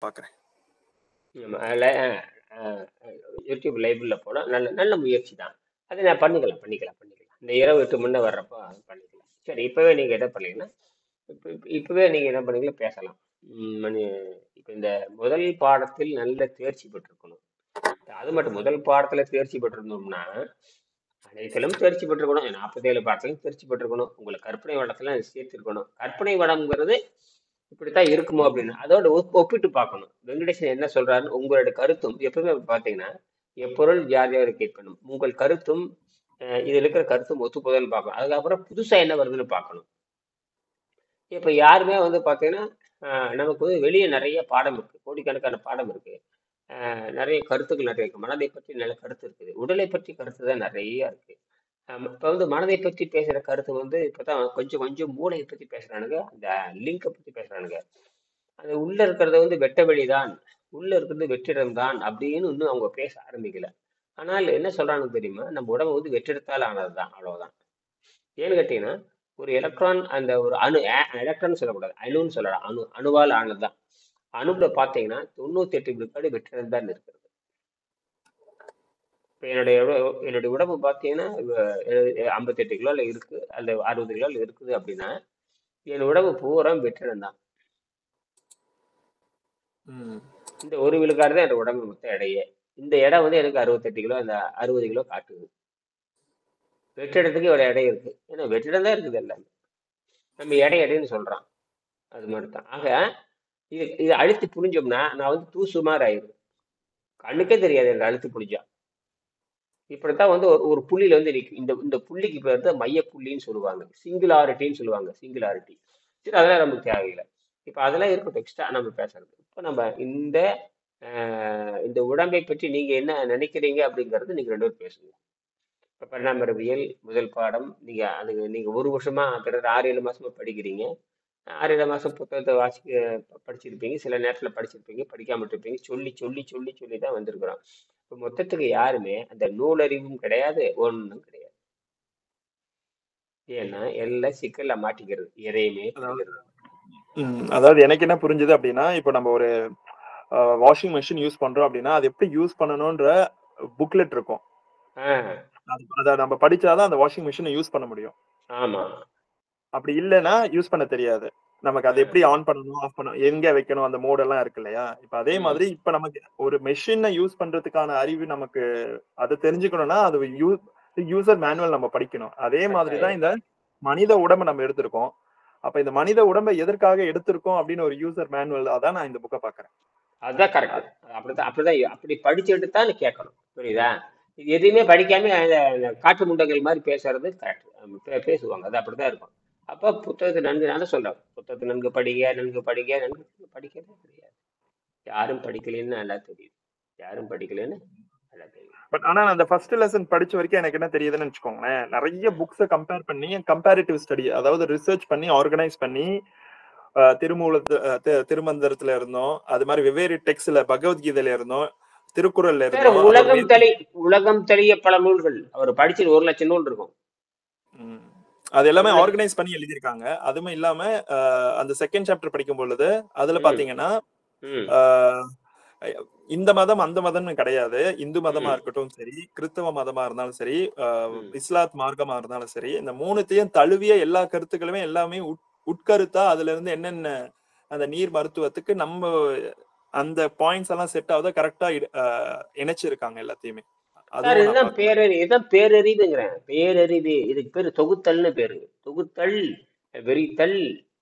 பார்க்குறேன். நம்ம யூடியூப் லைவ்ல போனா நல்ல நல்ல முயற்சி தான். அது நான் பண்ணிக்கலாம். இந்த இரவு 8 முன்ன வர்றப்போ அது பண்ணிக்கலாம். சரி, இப்பவே நீங்க என்ன பண்ணீங்கன்னா, இப்பவே நீங்க என்ன பண்ணீங்களா பேசலாம். மணி இப்ப இந்த முதல் பாடத்தில் நல்ல தேர்ச்சி பெற்றிருக்கணும். அது மட்டும் முதல் பாடத்துல தேர்ச்சி பெற்றிருந்தோம்னா அனைத்திலும் தேர்ச்சி பெற்றிருக்கணும். 47 பாடத்திலும் தேர்ச்சி பெற்றிருக்கணும். உங்களை கற்பனை வளத்துல சேர்த்திருக்கணும். கற்பனை வளம்ங்கிறது இப்படித்தான் இருக்குமோ அப்படின்னு அதோட ஒப்பிட்டு பார்க்கணும். வெங்கடேசன் என்ன சொல்றாருன்னு உங்களுடைய கருத்தும் எப்பவுமே பாத்தீங்கன்னா எப்பொருள் யார் யார் கேட்கணும் உங்கள் கருத்தும் இதுல இருக்கிற கருத்தும் ஒத்து போதுன்னு பார்க்கணும். அதுக்கப்புறம் புதுசா என்ன வருதுன்னு பார்க்கணும். இப்ப யாருமே வந்து பாத்தீங்கன்னா நமக்கு வந்து வெளியே நிறைய பாடம் இருக்கு, கோடிக்கணக்கான பாடம் இருக்கு. நிறைய கருத்துக்கள் நிறைய இருக்கு. மனதை பற்றி நல்ல கருத்து இருக்குது, உடலை பற்றி கருத்து தான் நிறைய இருக்கு. இப்ப வந்து மனதை பற்றி பேசுற கருத்து வந்து இப்பதான் கொஞ்சம் கொஞ்சம் மூளையை பத்தி பேசுறானுங்க, அந்த லிங்கை பத்தி பேசுறானுங்க. அது உள்ள இருக்கிறத வந்து வெட்ட வெளிதான், உள்ள இருக்கிறது வெற்றிடம் தான் அப்படின்னு இன்னும் அவங்க பேச ஆரம்பிக்கல. ஆனால் என்ன சொல்றானுங்க தெரியுமா, நம்ம உடம்பு வந்து வெற்றிடத்தால் ஆனதுதான், அவ்வளவுதான். ஏன்னு கேட்டீங்கன்னா ஒரு எலக்ட்ரான், அந்த ஒரு எலக்ட்ரான் சொல்லக்கூடாது, அணுன்னு சொல்லலாம், அணுவால் ஆனதுதான். அணுல பாத்தீங்கன்னா 98 விழுக்காடு வெற்றிடம் தான் இருக்கிறது. இப்ப என்னுடைய உடம்பு பாத்தீங்கன்னா 58 கிலோல இருக்கு, அந்த 60 கிலோல இருக்குது அப்படின்னா என் உடம்பு பூரா வெற்றிடம் தான். இந்த ஒரு விழுக்காடு தான் என் உடம்பு மொத்த எடையே. இந்த எடை வந்து எனக்கு 68 கிலோ, இந்த 60 கிலோ காட்டுது. வெற்றிடத்துக்கு ஒரு எடை இருக்கு, ஏன்னா வெற்றிடம் தான் இருக்குது எல்லாமே. நம்ம எடைன்னு சொல்றான், அது மாதிரி தான். ஆக இது அழுத்தி புரிஞ்சோம்னா நான் வந்து தூசு மாதிரி ஆயிடும், கண்ணுக்கே தெரியாது எனக்கு அழுத்தி புரிஞ்சா. இப்படித்தான் வந்து ஒரு புள்ளியில வந்து இந்த இந்த புள்ளிக்கு பேர் தான் மைய புள்ளின்னு சொல்லுவாங்க, சிங்குலாரிட்டின்னு சொல்லுவாங்க, சிங்குலாரிட்டி. சரி, அதெல்லாம் நமக்கு தேவையில்லை. இப்ப அதெல்லாம் இருக்கட்டும், எக்ஸ்ட்ரா நம்ம பேசுறது. இப்ப நம்ம இந்த உடம்பை பற்றி நீங்க என்ன நினைக்கிறீங்க அப்படிங்கறது நீங்க 2 பேரும் பேசுங்க. இப்ப பரிணாமறிவியல் முதல் பாடம் நீங்க ஒரு வருஷமா கிட்டத்தட்ட 6-7 மாசமா படிக்கிறீங்க. 6-7 மாசம் புத்தகத்தை படிச்சிருப்பீங்க, சில நேரத்துல படிச்சிருப்பீங்க, படிக்காம இருப்பீங்க. சொல்லி சொல்லி சொல்லி சொல்லி தான் வந்திருக்கிறோம். இப்ப மொத்தத்துக்கு யாருமே அந்த நூலறிவும் கிடையாது, ஒண்ணும் கிடையாது. ஏன்னா எல்லாம் சிக்கல்ல மாட்டிக்கிறது, எதையுமே படிக்கிறது. அதாவது எனக்கு என்ன புரிஞ்சுது அப்படின்னா, இப்போ நம்ம ஒரு வாஷிங் மெஷின் யூஸ் பண்றோம் அப்படின்னா அது எப்படி யூஸ் பண்ணணும்ன்ற புக்லெட் இருக்கும். அத நம்ம படிச்சாதான் அந்த வாஷிங் மெஷினை யூஸ் பண்ண முடியும். ஆமா, அப்படி இல்லைன்னா யூஸ் பண்ண தெரியாது நமக்கு. அது எப்படி ஆன் பண்ணணும், ஆஃப் பண்ணணும், எங்க வைக்கணும், அந்த மோட் எல்லாம் இருக்கு இல்லையா. இப்ப அதே மாதிரி இப்ப நமக்கு ஒரு மெஷினை யூஸ் பண்றதுக்கான அறிவு நமக்கு அதை தெரிஞ்சுக்கணும்னா அது யூசர் மேனுவல் நம்ம படிக்கணும். அதே மாதிரிதான் இந்த மனித உடம்பை நம்ம எடுத்திருக்கோம். அப்ப இந்த மனித உடம்பை எதற்காக எடுத்திருக்கோம் அப்படின்னு ஒரு யூசர் மேனுவல், அதான் நான் இந்த புக்கை பாக்குறேன். அதுதான் கரெக்ட். அப்படி படிச்சுட்டு தான் கேட்கணும், புரியுதா? இது எதுவுமே படிக்காம காட்டு முண்டங்கள் மாதிரி பேசுறது கரெக்ட், பேசுவாங்க, அது அப்படிதான் இருக்கும். அப்ப புத்தகத்தை நன்கு, நான் சொல்றேன், புத்தகத்தை நன்கு படிங்க, நன்கு படிக்கிறதே கிடையாது. யாரும் படிக்கலன்னு நல்லா தெரியுது, யாரும் படிக்கலன்னு நல்லா தெரியுது. பட் ஆனா அந்த ஃபர்ஸ்ட் லெசன் படிச்ச வரைக்கும் எனக்கு என்ன தெரியுதுன்னு வச்சுக்கோங்களேன், நிறைய புக்ஸை கம்பேர் பண்ணி கம்பேரிட்டிவ் ஸ்டடி, அதாவது ரிசர்ச் பண்ணி ஆர்கனைஸ் பண்ணி திருமந்திரத்துல இருந்தோம், அது மாதிரி வெவ்வேறு டெக்ஸ்ட்ல பகவத்கீதையில இருந்தோம், திருக்குறள்ல இருந்தோம். உலகம் தெளிய பல நூல்கள் அவர் படிச்சு 1 லட்சம் நூல் இருக்கும். அது எல்லாமே ஆர்கனைஸ் பண்ணி எழுதியிருக்காங்க. அதுவும் இல்லாம அந்த செகண்ட் சாப்டர் படிக்கும் பொழுது அதுல பாத்தீங்கன்னா இந்த மதம் அந்த மதம்னு கிடையாது, இந்து மதமா இருக்கட்டும் சரி, கிறிஸ்தவ மதமா இருந்தாலும் சரி, இஸ்லாத் மார்க்கமா இருந்தாலும் சரி, இந்த 3த்தையும் தழுவிய எல்லா கருத்துக்களுமே எல்லாமே உட்கருத்தா அதுல இருந்து என்னென்ன அந்த நீர் மருத்துவத்துக்கு நம்ம அந்த பாயிண்ட்ஸ் எல்லாம் செட் ஆகுதா கரெக்டா இணைச்சிருக்காங்க எல்லாத்தையுமே. இதுதான் பேரறிவுங்கிறேன், பேரறிவு. இதுக்கு பேரு தொகுத்தல்னு பேரு. தொகுத்தல், விரித்தல்,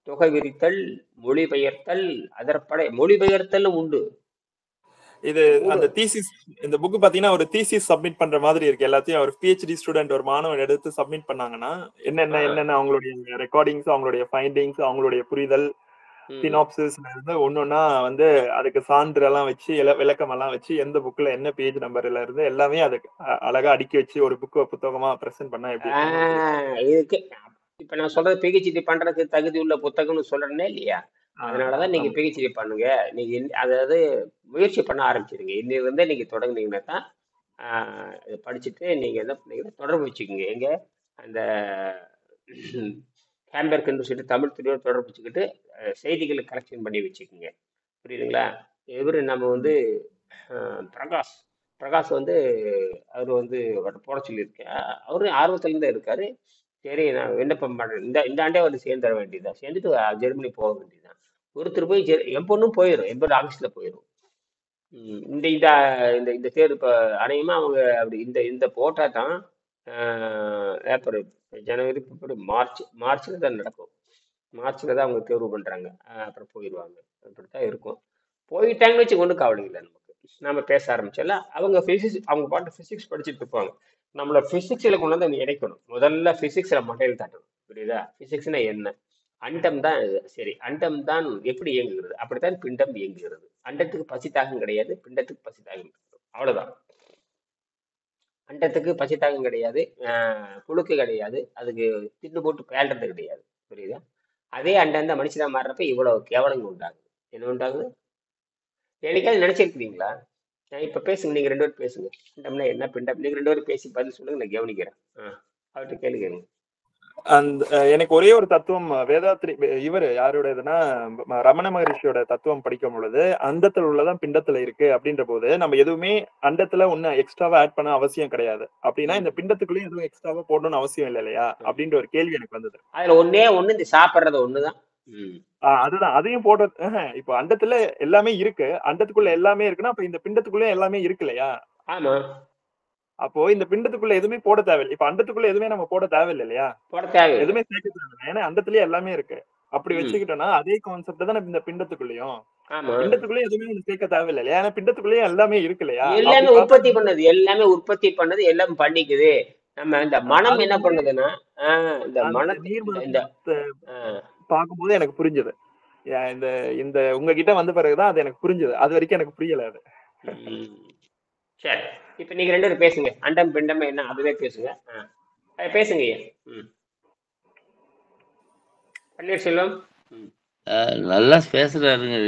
தொகை விரித்தல், மொழிபெயர்த்தல், அதற்படை மொழிபெயர்த்தல் உண்டு. இது அந்த தீசிஸ், இந்த புக் பாத்தீங்கன்னா ஒரு தீசிஸ் சப்மிட் பண்ற மாதிரி இருக்கு. எல்லாத்தையும் ஒரு PhD ஸ்டூடெண்ட், ஒரு மாணவன் எடுத்து சப்மிட் பண்ணாங்கன்னா என்னென்ன அவங்களுடைய ரெக்கார்டிங்ஸ், அவங்களுடைய ஃபைண்டிங்ஸ், அவங்களுடைய புரிதல், சினாப்சிஸ்ல இருந்து ஒன்னொன்னா வந்து அதுக்கு சான்று எல்லாம் வச்சு விளக்கம் எல்லாம் வச்சு எந்த புக்ல என்ன பேஜ் நம்பர்ல இருந்து எல்லாமே அதுக்கு அழகா அடுக்கி வச்சு ஒரு புத்தகமா பிரசன்ட் பண்ணா எப்படி. இப்ப நான் சொல்றது PhD பண்றதுக்கு தகுதி உள்ள புத்தகம்னு சொல்றேனே இல்லையா, அதனாலதான் நீங்க PhD பண்ணுங்க. நீங்க அதாவது முயற்சி பண்ண ஆரம்பிச்சிருங்க. இன்னிலிருந்தே நீங்க தொடங்குனீங்கன்னா தான் படிச்சுட்டு நீங்க என்ன பண்ணீங்கன்னா தொடர்பு வச்சுக்கோங்க. எங்க அந்த ஹேம்பர்க்னு சொல்லிட்டு தமிழ் துறையோட தொடர்பு வச்சுக்கிட்டு செய்திகளை கலெக்ஷன் பண்ணி வச்சுக்கோங்க, புரியுதுங்களா? இவரு நம்ம வந்து பிரகாஷ் பிரகாஷ் வந்து அவர் வந்து அவர்ட்ட போட சொல்லியிருக்கேன். அவரு ஆர்வத்துல தான் இருக்காரு. சரி நான் விண்ணப்பம் பண்றேன். இந்த ஆண்டே வந்து சேர்ந்துட வேண்டியதுதான். சேர்ந்துட்டு ஜெர்மனி போக வேண்டியதுதான். ஒருத்தர் போய் என் பொண்ணும் போயிடும். என் பொண்ணு ஆபீஸ்ல போயிடும். இந்த இந்த இந்த இந்த தேர்வு இப்ப அநேகமா அவங்க அப்படி இந்த இந்த போட்டா தான் ஏப்ரல், ஜனவரி, பிப்ரவரி, மார்ச்ல தான் நடக்கும். மார்ச்ல தான் அவங்க தேர்வு பண்றாங்க. அப்புறம் போயிடுவாங்க. அப்படித்தான் இருக்கும். போயிட்டாங்கன்னு வச்சு ஒன்றும் கவலை இல்லை நமக்கு. நம்ம பேச ஆரம்பிச்சோம்ல, அவங்க பிசிக்ஸ் அவங்க பாட்டு பிசிக்ஸ் படிச்சுட்டு இருப்பாங்க. நம்மள பிசிக்ஸ்ல கொண்டு வந்து அவங்க இணைக்கணும். முதல்ல பிசிக்ஸ்ல மண்டையில் தட்டணும். புரியுதா? பிசிக்ஸ்னா என்ன? அண்டம் தான் இது. சரி, அண்டம் தான் எப்படி இயங்குகிறது? அப்படித்தான் பிண்டம் இயங்குகிறது. அண்டத்துக்கு பசி தாகம் கிடையாது, பிண்டத்துக்கு பசி தாகம் இருக்குது. அவ்வளவுதான். அண்டத்துக்கு பசி தாகம் கிடையாது, புழுக்கு கிடையாது, அதுக்கு தின்னு போட்டு பேல்றது கிடையாது. புரியுதா? அதே அண்டம் தான் மனுஷனா மாறுறப்ப இவ்வளவு கேவலங்கள் உண்டாகுது. என்ன உண்டாகுது? என்னைக்காவது நினைச்சிருக்கிறீங்களா? இப்ப பேசுங்க, நீங்க 2 பேரும் பேசுங்க. பிண்டம்னா என்ன, பிண்டம் நீங்க 2 பேரும் பேசி பதில் சொல்லுங்க, நான் கவனிக்கிறேன். அவர்கிட்ட கேளுங்க. அந்த எனக்கு ஒரே ஒரு தத்துவம் வேதாத்ரி இவர் யாருடையதுன்னா ரமண மகரிஷியோட தத்துவம் படிக்கும் பொழுது அண்டத்துல உள்ளதான் பிண்டத்துல இருக்கு அப்படின்ற போது நம்ம எதுவுமே அண்டத்துல ஒண்ணு எக்ஸ்ட்ராவா ஆட் பண்ண அவசியம் கிடையாது. அப்படின்னா இந்த பிண்டத்துக்குள்ளேயும் எதுவும் எக்ஸ்ட்ராவா போடணும்னு அவசியம் இல்லை இல்லையா அப்படின்ற ஒரு கேள்வி எனக்கு வந்தது. அதுல ஒண்ணே ஒண்ணு, இந்த சாப்பிடுறது ஒண்ணுதான். அதுதான், அதையும் போடுறது. இப்போ அண்டத்துல எல்லாமே இருக்கு, அண்டத்துக்குள்ள எல்லாமே இருக்குன்னா அப்ப இந்த பிண்டத்துக்குள்ள எல்லாமே இருக்கு இல்லையா? ஆமா. அப்போ இந்த பிண்டத்துக்குள்ள எதுவுமே போட தேவையில்லை. இப்ப அண்டத்துக்குள்ள எதுவுமே நம்ம போட தேவையில்லை இல்லையா? போட தேவையில்லை, எதுவுமே சேர்க்க தேவையில்லை. ஏன்னா அண்டத்துலயே எல்லாமே இருக்கு. அப்படி வச்சுக்கிட்டோம்னா அதே கான்செப்ட் தான் இந்த பிண்டத்துக்குள்ளயும். பிண்டத்துக்குள்ளே எதுவுமே சேர்க்க தேவையில்லை இல்லையா? ஏன்னா பிண்டத்துக்குள்ளேயே எல்லாமே இருக்கு இல்லையா? எல்லாமே உற்பத்தி பண்ணது, எல்லாமே உற்பத்தி பண்ணது, எல்லாம் பண்ணிக்குது. நம்ம இந்த மனம் என்ன பண்ணுதுன்னா, இந்த மனத்தை பார்க்கும்போது எனக்கு புரிஞ்சது. இந்த இந்த உங்ககிட்ட வந்த பிறகுதான் அது எனக்கு புரிஞ்சது. அது வரைக்கும் எனக்கு புரியல அது. சரி, இப்ப நீங்க 2 பேரும் பேசுங்க. அண்டம் பிண்டம் என்ன அதுவே பேசுங்க. பேசுங்க. பன்னீர்செல்வம் நல்லா பேசுறாருங்க.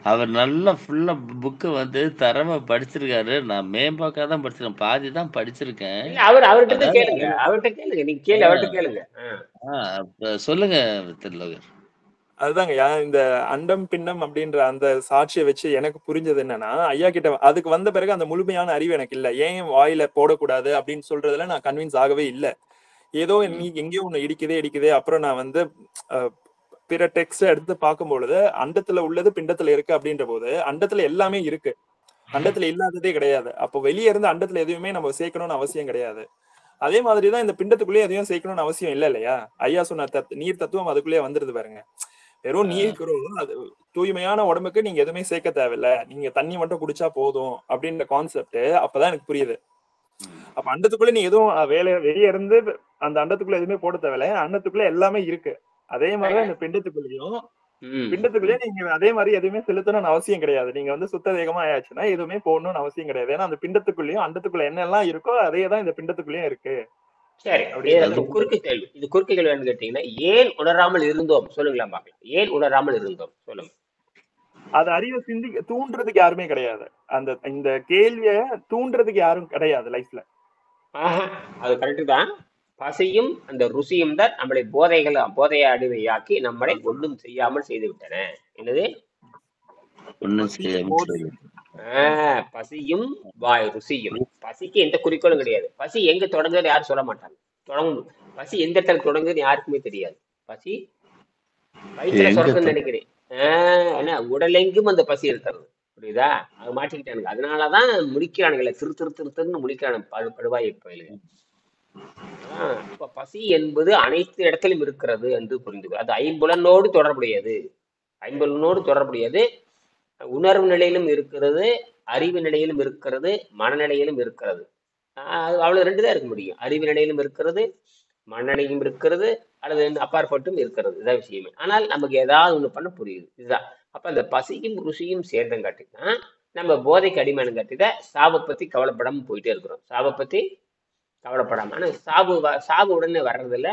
அவர் நல்லா ஃபுல்லா புக்கு வந்து தரமா படிச்சிருக்காரு. நான் மேம்பாக்கா தான் படிச்சிருக்கேன், பாதி தான் படிச்சிருக்கேன். அவர்கிட்ட கேளுங்க, நீங்க கேளு, அவர்கிட்ட கேளுங்க. சொல்லுங்க திருலோகர். அதுதாங்க இந்த அண்டம் பிண்டம் அப்படின்ற அந்த சாட்சியை வச்சு எனக்கு புரிஞ்சது என்னன்னா, ஐயா கிட்ட அதுக்கு வந்த பிறகு அந்த முழுமையான அறிவு எனக்கு இல்ல. ஏன் வாயில போடக்கூடாது அப்படின்னு சொல்றதுல நான் கன்வின்ஸ் ஆகவே இல்லை. ஏதோ எங்கேயோ ஒண்ணு இடிக்குதே. அப்புறம் நான் வந்து பிற டெக்ஸ்ட் எடுத்து பார்க்கும் பொழுது அண்டத்துல உள்ளது பிண்டத்துல இருக்கு அப்படின்ற போது அண்டத்துல எல்லாமே இருக்கு, அண்டத்துல இல்லாததே கிடையாது. அப்போ வெளியே இருந்து அண்டத்துல எதுவுமே நம்ம சேர்க்கணும்னு அவசியம் கிடையாது. அதே மாதிரிதான் இந்த பிண்டத்துக்குள்ளேயே எதையும் சேர்க்கணும்னு அவசியம் இல்லை இல்லையா? ஐயா சொன்ன நீர் தத்துவம் அதுக்குள்ளேயே வந்துருது பாருங்க. வெறும் நீர் அது தூய்மையான உடம்புக்கு நீங்க எதுவுமே சேர்க்க தேவையில்ல, நீங்க தண்ணி மட்டும் குடிச்சா போதும் அப்படின்ற கான்செப்ட் அப்பதான் எனக்கு புரியுது. அப்ப அண்டத்துக்குள்ள நீ எதுவும் வெளியே இருந்து அந்த அண்டத்துக்குள்ள எதுவுமே போட தேவையில்ல, அண்டத்துக்குள்ள எல்லாமே இருக்கு. அதே மாதிரிதான் இந்த பிண்டத்துக்குள்ளேயே நீங்க அதே மாதிரி எதுவுமே செலுத்தணும்னு அவசியம் கிடையாது. நீங்க வந்து சுத்த வேகமா ஆயாச்சுன்னா எதுவுமே போடணும்னு அவசியம் கிடையாது. ஏன்னா அந்த பிண்டத்துக்குள்ளேயும் அண்டத்துக்குள்ள என்னெல்லாம் இருக்கோ அதேதான் இந்த பிண்டத்துக்குள்ளேயும் இருக்கு. சரி, குறுக்கு கேள்வி கேட்டீங்கன்னா, ஏன் உணராமல் இருந்தோம் சொல்லுங்களா பாக்கலாம். ஏன் உணராமல் இருந்தோம் சொல்லுங்க. அது அறிவை தூண்டுறதுக்கு யாருமே கிடையாது. இந்த கேள்விய தூண்டுறதுக்கு யாரும் கிடையாது லைஃப்ல. அது கரெக்ட் தான். பசியும் அந்த ருசியும் தான் நம்மளை போதைய அடிமையாக்கி நம்மளை ஒன்றும் செய்யாமல் செய்து விட்டன. என்னது? பசியும் ருசியும். பசிக்கு எந்த குறிக்கோளும் கிடையாது. பசி எங்க தொடங்குது யாரும் சொல்ல மாட்டாங்க. பசி எந்த இடத்துல தொடங்குதுன்னு யாருக்குமே தெரியாது. பசி வயிற்றுல சுரக்குன்னு நினைக்கிறேன். உடலெங்கும் அந்த பசி இருக்கிறது. புரியுதா? அது மாட்டிக்கிட்டானுங்க. அதனாலதான் முடிக்கிறானுங்களே, திருன்னு முடிக்கிறானு படுவாய் பயிலுங்க. இப்ப பசி என்பது அனைத்து இடத்திலும் இருக்கிறது என்று புரிந்து, அது ஐம்புலனோடு தொடர்புடையது. உணர்வு நிலையிலும் இருக்கிறது, அறிவு நிலையிலும் இருக்கிறது, மனநிலையிலும் இருக்கிறது. அவ்வளவு 2 தான் இருக்க முடியும். அறிவு நிலையிலும் இருக்கிறது, மனநிலையும் இருக்கிறது, அல்லது அப்பாற்பட்டும் இருக்கிறது. இதான் விஷயமே. ஆனால் நமக்கு ஏதாவது ஒண்ணு பண்ண புரியுது. இதுதான். அப்ப அந்த பசியும் ருசியும் சேர்ந்தங்காட்டிதான் நம்ம போதைக்கு அடிமையான காட்டிதான் சாவை பத்தி கவலைப்படாம போயிட்டே இருக்கிறோம். சாவை பத்தி கவலைப்படாம. ஆனா சாவு உடனே வர்றதில்ல.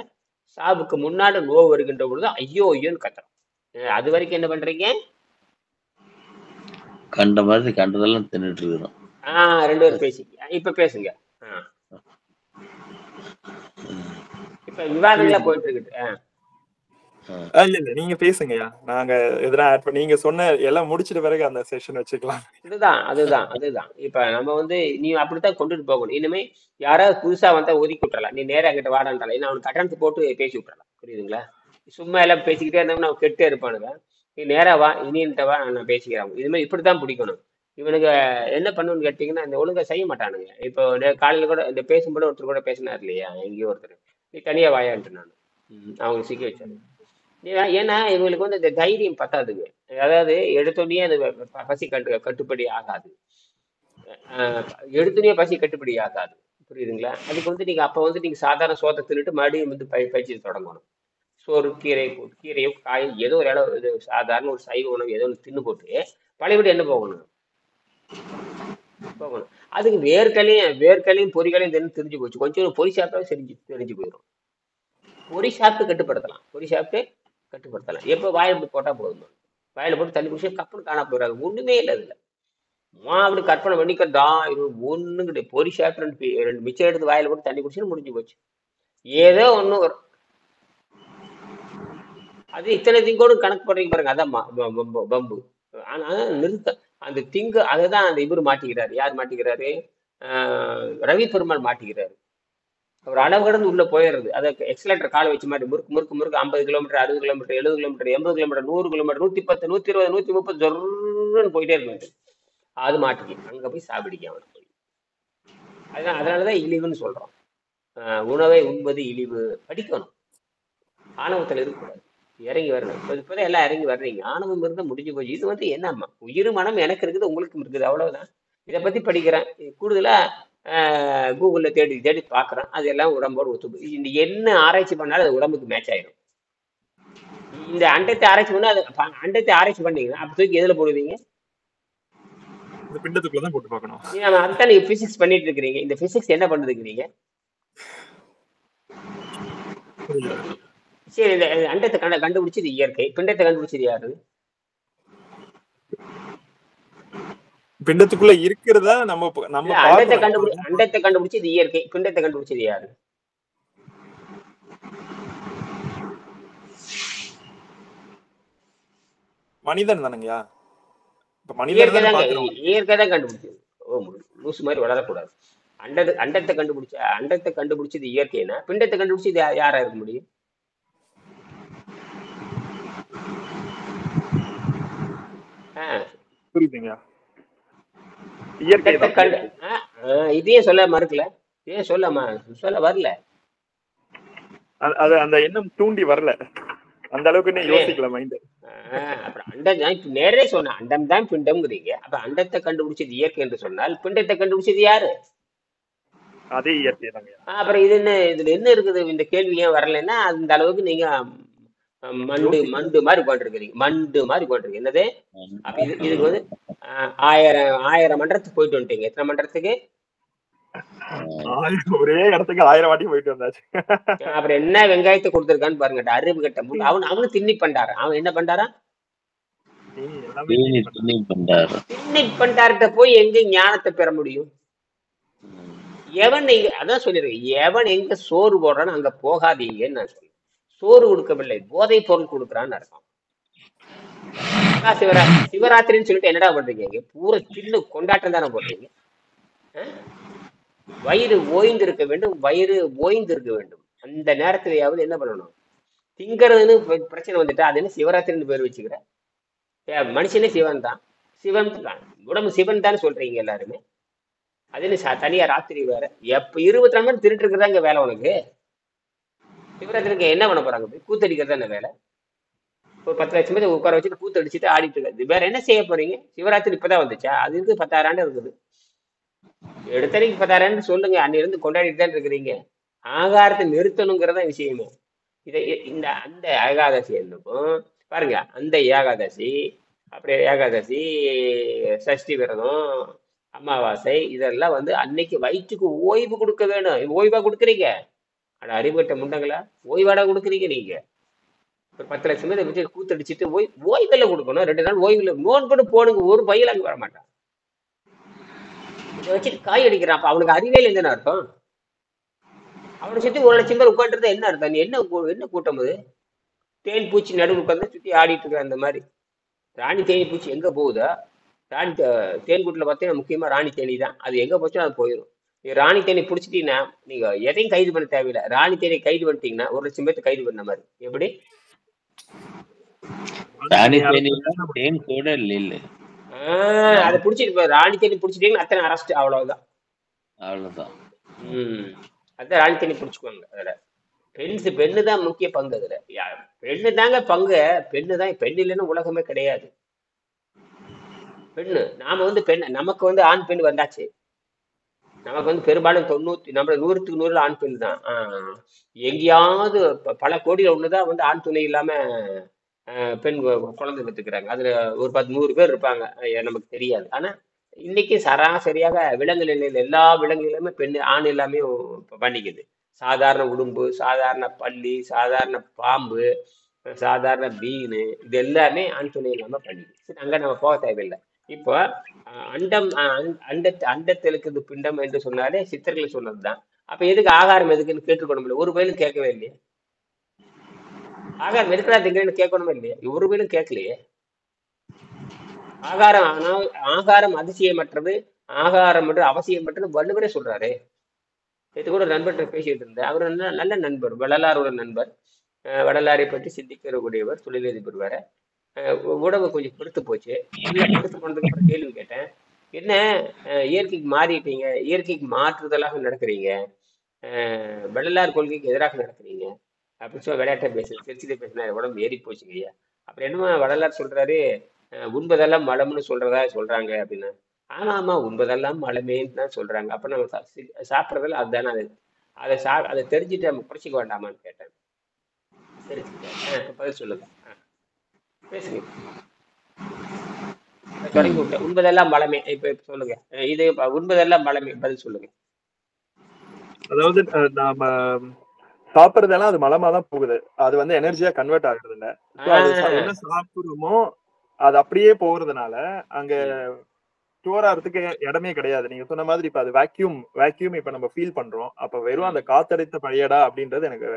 சாவுக்கு முன்னாடி நோவு வருகின்ற பொழுது ஐயோன்னு கத்துறோம். அது வரைக்கும் என்ன பண்றீங்க? கண்ட மாதிரி கண்டதெல்லாம் தின்னுட்டு இருக்கிறோம். 2 பேரும் பேசிக்க. இப்ப பேசுங்க. இப்ப விவாதங்களா போயிட்டு இருக்கு. இல்ல இல்ல நீங்க பேசுங்கய்யா. நாங்க எதனா ஆட் பண்ணி நீங்க சொன்ன எல்லாம் முடிச்சிட்ட பிறகு அந்த செஷன் வச்சுக்கலாம். அதுதான். இப்ப நம்ம வந்து நீ அப்படித்தான் கொண்டுட்டு போகணும். இனிமே யாராவது புதுசா வந்தா ஒதுக்கி விட்டுறலாம். நீ நேரா என்கிட்ட வாடான்றால. ஏன்னா அவனுக்கு கட்டணத்தை போட்டு பேசி விட்டுறலாம். புரியுதுங்களா? சும்மா எல்லாம் பேசிக்கிட்டே இருந்தோம்னா அவன் கெட்டே இருப்பானுங்க. நீ நேரா வா, இனியன்ட்ட வா, நான் பேசிக்கிறேன். இதுமாதிரி இப்படித்தான் பிடிக்கணும். இவனுக்கு என்ன பண்ணுன்னு கேட்டீங்கன்னா, இந்த ஒழுங்கா செய்ய மாட்டானுங்க. இப்போ காலையில கூட இந்த பேசும்போது ஒருத்தர் கூட பேசினார் இல்லையா, எங்கேயோ ஒருத்தர். நீ தனியா வாயான்ட்டு நான் அவங்க சிக்க வச்சாரு. ஏன்னா இவங்களுக்கு வந்து இந்த தைரியம் பத்தாதுங்க. அதாவது எடுத்தோடனே அது பசி கட்டுப்படி ஆகாது. எடுத்தோடனே பசி கட்டுப்படி ஆகாது. புரியுதுங்களா? அதுக்கு வந்து நீங்க அப்ப வந்து நீங்க சாதாரண சோத்தை தின்னுட்டு மறுபடியும் வந்து பயிற்சி தொடங்கணும். சோறு, கீரையோ காயோ ஏதோ ஒரு இடம் இது சாதாரண ஒரு சைவ உணவு ஏதோ ஒன்று தின்னு போட்டு பழையபடி என்ன போகணும். அதுக்கு வேர்க்கலையும் பொறிகளையும் தெரிஞ்சு போச்சு. கொஞ்சம் பொறி சாப்பிட்டாவே தெரிஞ்சு போயிடும். பொறி சாப்பிட்டு கட்டுப்படுத்தலாம். எப்போ வாயில போட்டா போதும். வாயில போட்டு தண்ணி குடிச்சு கப்புன்னு காணா போயிடாது. ஒண்ணுமே இல்லை அதுல. அப்படி கற்பனை பண்ணிக்கா ஒண்ணு கிடையாது. பொறி சாப்பிட்டு ரெண்டு மிச்சம் எடுத்து வாயில போட்டு தண்ணி குடிச்சு முடிஞ்சு போச்சு. ஏதோ ஒண்ணு வரும். அது இத்தனை திங்கோடு கணக்கு போடுறீங்க பாருங்க. அதான் பம்பு. ஆனா நிறுத்த அந்த திங்கு அதைதான் அந்த இவரு மாட்டிக்கிறாரு. யார் மாட்டிக்கிறாரு? ரவி பெருமாள் மாட்டிக்கிறாரு. ஒரு அளவு கடந்து உள்ள போயிடுறது. அதை எக்ஸலேட்டர் காலை வச்சு மாதிரி முறுக்கு 50 kilometre, 60 kilometre, 70 kilometre, 80 kilometre, 100 kilometre, 110, 120, 130 ஜொர்ன்னு போயிட்டே இருக்கு. அது மாட்டிக்கு அங்க போய் சாப்பிடிக்க அவனை போய். அதனாலதான் இழிவுன்னு சொல்றோம். உணவை உண்பது இழிவு. படிக்கணும். ஆணவத்தில் இருக்கக்கூடாது. இறங்கி வரணும். இப்பதான் எல்லாம் இறங்கி வர்றீங்க. ஆணவம் இருந்தா முடிஞ்சு போச்சு. இது வந்து என்னம்மா உயிர் மனம் எனக்கு இருக்குது, உங்களுக்கும் இருக்குது, அவ்வளவுதான். இதை பத்தி படிக்கிறேன். கூடுதலா கூகுள்ல தேடி பாக்குறேன். அது எல்லாம் உடம்போடு ஒத்து. இந்த என்ன ஆராய்ச்சி பண்ணாலும் அது உடம்புக்கு மேட்ச் ஆயிடும். இந்த அண்டத்தை ஆராய்ச்சி பண்ணா அது அண்டத்தை ஆராய்ச்சி பண்ணீங்கன்னா அப்ப தூக்கி எதுல போடுவீங்க? பிண்டத்துக்குள்ளதான் போட்டு பார்க்கணும். அதுதான் நீங்க பிசிக்ஸ் பண்ணிட்டு இருக்கிறீங்க. இந்த பிசிக்ஸ் என்ன பண்ணுதுங்கிறீங்க? சரி, இந்த அண்டத்தை கண்டுபிடிச்சது இயற்கை. பிண்டத்தை கண்டுபிடிச்சது யாரு? பிண்டத்துக்குள்ள இருக்கிறதா நம்ம அண்டத்தை கண்டுபிடிச்சது இயற்கை. பிண்டத்தை கண்டுபிடிச்சது யாரு? மனிதன் தானுங்கய்யா. இயற்கை தான் கண்டுபிடிச்சது. லூசு மாதிரி வளரக்கூடாது. அண்டத்தை கண்டுபிடிச்சது இயற்கைனா பிண்டத்தை கண்டுபிடிச்சது யாரா இருக்க முடியும்? புரியுதுங்கய்யா. இதையே சொல்ல மறுக்கல. ஏன் சொல்ல வரல? அது அந்த எண்ணம் தூண்டி வரல. அந்த அளவுக்கு யோசிக்கல மைண்ட். அப்புறம் அண்டம் தான் நேரே சொன்ன. அண்டம் தான் பிண்டம்ங்கிறீங்க. அப்ப அண்டத்தை கண்டுபிடிச்சது இயற்கை என்று சொன்னால் பிண்டத்தை கண்டுபிடிச்சது யாரு? அதே இயற்கை தாங்க. அப்புறம் இதுல என்ன இருக்குது? இந்த கேள்வி ஏன் வரலன்னா அந்த அளவுக்கு நீங்க மண்டு மாதிரி போட்டிருக்கீங்க. என்னது? அப்ப இதுக்கு வந்து 1000 மன்றத்துக்கு போயிட்டு வந்துட்டீங்க. எத்தனை மன்றத்துக்கு? ஒரே இடத்துக்கு 1000 வாட்டி போயிட்டு வந்தாச்சு. அப்புறம் என்ன வெங்காயத்தை கொடுத்துருக்கான்னு பாருங்க. அறிவு கட்ட அவனு திண்ணி பண்டாரு. அவன் என்ன பண்றாரா? திண்ணி பண்டார்கிட்ட போய் எங்க ஞானத்தை பெற முடியும்? எவன் இங்க அதான் சொல்லிருக்கேன். எவன் எங்க சோறு போடுறான்னு அங்க போகாதீங்கன்னு நான் சொல்றேன். சோறு கொடுக்கவில்லை, போதை பொருள் கொடுக்குறான்னு அர்த்தம். சிவராத்திரின்னு சொல்லிட்டு என்னடா பண்றீங்க? பூரா சின்ன கொண்டாட்டம் தானே போடுறீங்க. வயிறு ஓய்ந்து இருக்க வேண்டும். அந்த நேரத்திலேயாவது என்ன பண்ணணும்? திங்கிறதுன்னு பிரச்சனை வந்துட்டா அது என்ன சிவராத்திரின்னு பேர் வச்சுக்கிற? மனுஷனே சிவன் தான். உடம்பு சிவன் தான் சொல்றீங்க எல்லாருமே. அது என்ன தனியா ராத்திரி வேற? எப்ப 24 மணி திருட்டு இருக்கிறதா இங்க வேலை உனக்கு? சிவராத்திரிக்கு என்ன பண்ண போறாங்க? கூத்தடிக்கிறதா என்ன வேலை? ஒரு 10 லட்சம் பேர் உட்கார வச்சுட்டு கூத்தடிச்சுட்டு ஆடிட்டு இருக்காது. வேற என்ன செய்ய போறீங்க? சிவராத்திரி இப்பதான் வந்துச்சா? அது இருக்கு 10,000 ஆண்டு இருக்குது. எடுத்தனைக்கு 10,000 சொல்லுங்க. அன்னிலிருந்து கொண்டாடிட்டு தான் இருக்கிறீங்க. ஆகாரத்தை நிறுத்தணுங்கிறதா விஷயமே. இந்த அந்த ஏகாதசி என்னக்கும் பாருங்க. அந்த ஏகாதசி அப்படியே ஏகாதசி, சஷ்டி விரதம், அமாவாசை இதெல்லாம் வந்து அன்னைக்கு வயிற்றுக்கு ஓய்வு கொடுக்க வேணும். ஓய்வா கொடுக்குறீங்க? ஆனா அறிவுகட்ட முண்டங்களா? ஓய்வாடா கொடுக்குறீங்க நீங்க? ஒரு 10 லட்சம் பேர் வச்சு கூத்தடிச்சுட்டு ஓய்வுல கொடுக்கணும். 2 நாள் ஓய்வுல நோன்பு போடுங்க. ஒரு பையில அங்க வர மாட்டான். இதை வச்சுட்டு காய் அடிக்கிறான். அப்ப அவனுக்கு அறிவியல் என்னன்னு அர்த்தம்? அவனை சுத்தி 1 லட்சம் பேர் உட்காந்துருந்தா என்ன அர்த்தம்? நீ என்ன கூட்டம் அது? தேன் பூச்சி நடுவில் உட்காந்து சுற்றி ஆடிட்டு இருக்கிற அந்த மாதிரி. ராணி தேனி பூச்சி எங்கே போகுதோ, தேன்கூட்டில் பார்த்தீங்கன்னா முக்கியமாக ராணி தேனி தான். அது எங்கே போச்சோ அது போயிடும். ராணி தேனி பிடிச்சிட்டீங்கன்னா நீங்கள் எதையும் கைது பண்ண தேவையில்லை. ராணி தேனி கைது பண்ணிட்டீங்கன்னா 1,00,000 பேர்த்து கைது பண்ண மாதிரி. எப்படி ராணி தேன் கூட இல்லை. அதை பிடிச்சிட்டு ராணி தேனி பிடிச்சிட்டீங்கன்னா அத்தனை அரெஸ்ட், அவ்வளவுதான். அதான் ராணி தேனி பிடிச்சிக்குவாங்க. அதுல பெண்ணு தான் முக்கிய பங்கு. அதுல பெண்ணு தாங்க பங்கு. பெண்ணு இல்லைன்னு உலகமே கிடையாது. பெண்ணு நாம பெண், நமக்கு ஆண் பெண் வந்தாச்சு. நமக்கு பெரும்பாலும் 100க்கு 100 ஆண் பெண் தான். எங்கேயாவது பல கோடியில ஒண்ணுதான் ஆண் துணை இல்லாம பெண் குழந்தை பெற்றுக்கிறாங்க. அதுல ஒரு 100 பேர் இருப்பாங்க, நமக்கு தெரியாது. ஆனா இன்னைக்கு சராசரியாக விலங்கு நிலையில எல்லா விலங்குகளுமே பெண் ஆண் எல்லாமே பண்ணிக்குது. சாதாரண உடும்பு, சாதாரண பல்லி, சாதாரண பாம்பு, சாதாரண மீன், இது எல்லாமே ஆண் துணை இல்லாம பண்ணிக்குது. சரி, அங்க நம்ம போக தேவையில்லை. இப்போ அண்டத்திலுக்கு பிண்டம் என்று சொன்னாலே சித்தர்கள் சொன்னதுதான். அப்ப எதுக்கு ஆகாரம் எதுக்குன்னு கேட்டுக்கணும்? ஒரு பயிலும் கேட்கவே இல்லையே. ஆகாரம் எதுக்குடா திங்கன்னு கேட்கணுமே இல்லையா? ஒரு பயிலும் கேட்கலையே. ஆகாரம் அதிசயமற்றது, ஆகாரம் என்று அவசியமற்றது வள்ளுவரே சொல்றாரு. இது கூட நண்பர்கிட்ட பேசிட்டு இருந்தேன். அவர் நல்ல நண்பர், வள்ளலாரோட நண்பர். வள்ளலாரை பற்றி சிந்திக்கக்கூடியவர், தொழிலதிபர் வேற. உடம்பு கொஞ்சம் பெருத்து போச்சு. பெருத்து போனதுக்கு அப்புறம் கேள்வி கேட்டேன், என்ன இயற்கைக்கு மாறிட்டீங்க, இயற்கைக்கு மாற்றுதலாக நடக்கிறீங்க, வள்ளலார் கொள்கைக்கு எதிராக நடக்கிறீங்க அப்படின்னு சொல்லி விளையாட்ட சிரிச்சுட்டு பேசினா உடம்பு ஏறி போச்சுங்க ஐயா. அப்புறம் என்னமா வள்ளலார் சொல்றாரு, உண்பதெல்லாம் மலம்னு சொல்றாங்க அப்படின்னு. ஆமா, உண்பதெல்லாம் மலமேன்னு தான் சொல்றாங்க. அப்ப நம்ம சாப்பிட்றதெல்லாம் அதுதானே. அதை தெரிஞ்சுட்டு நம்ம குறைச்சிக்க வேண்டாமான்னு கேட்டேன். தெரிஞ்சுக்கிட்டேன். பதில் சொல்லுங்க, பேசுங்க. தொடங்கி விட்டேன். உண்பதெல்லாம் மலமே. இப்ப சொல்லுங்க, இது உண்பதெல்லாம் மலமே, பதில் சொல்லுங்க. அதாவது நாம சாப்பிடுறதெல்லாம் அது மலமா தான் போகுது. அது எனர்ஜியா கன்வெர்ட் ஆகுறது இல்ல. என்ன சாப்பிடுறோமோ அது அப்படியே போறதுனால அங்க ஸ்டோர் ஆகிறதுக்கு இடமே கிடையாது. நீங்க சொன்ன மாதிரி இப்ப அது வேக்யூம் இப்ப நம்ம ஃபீல் பண்றோம். அப்ப வெறும் அந்த காத்தடைத்த பையடா அப்படின்றது எனக்கு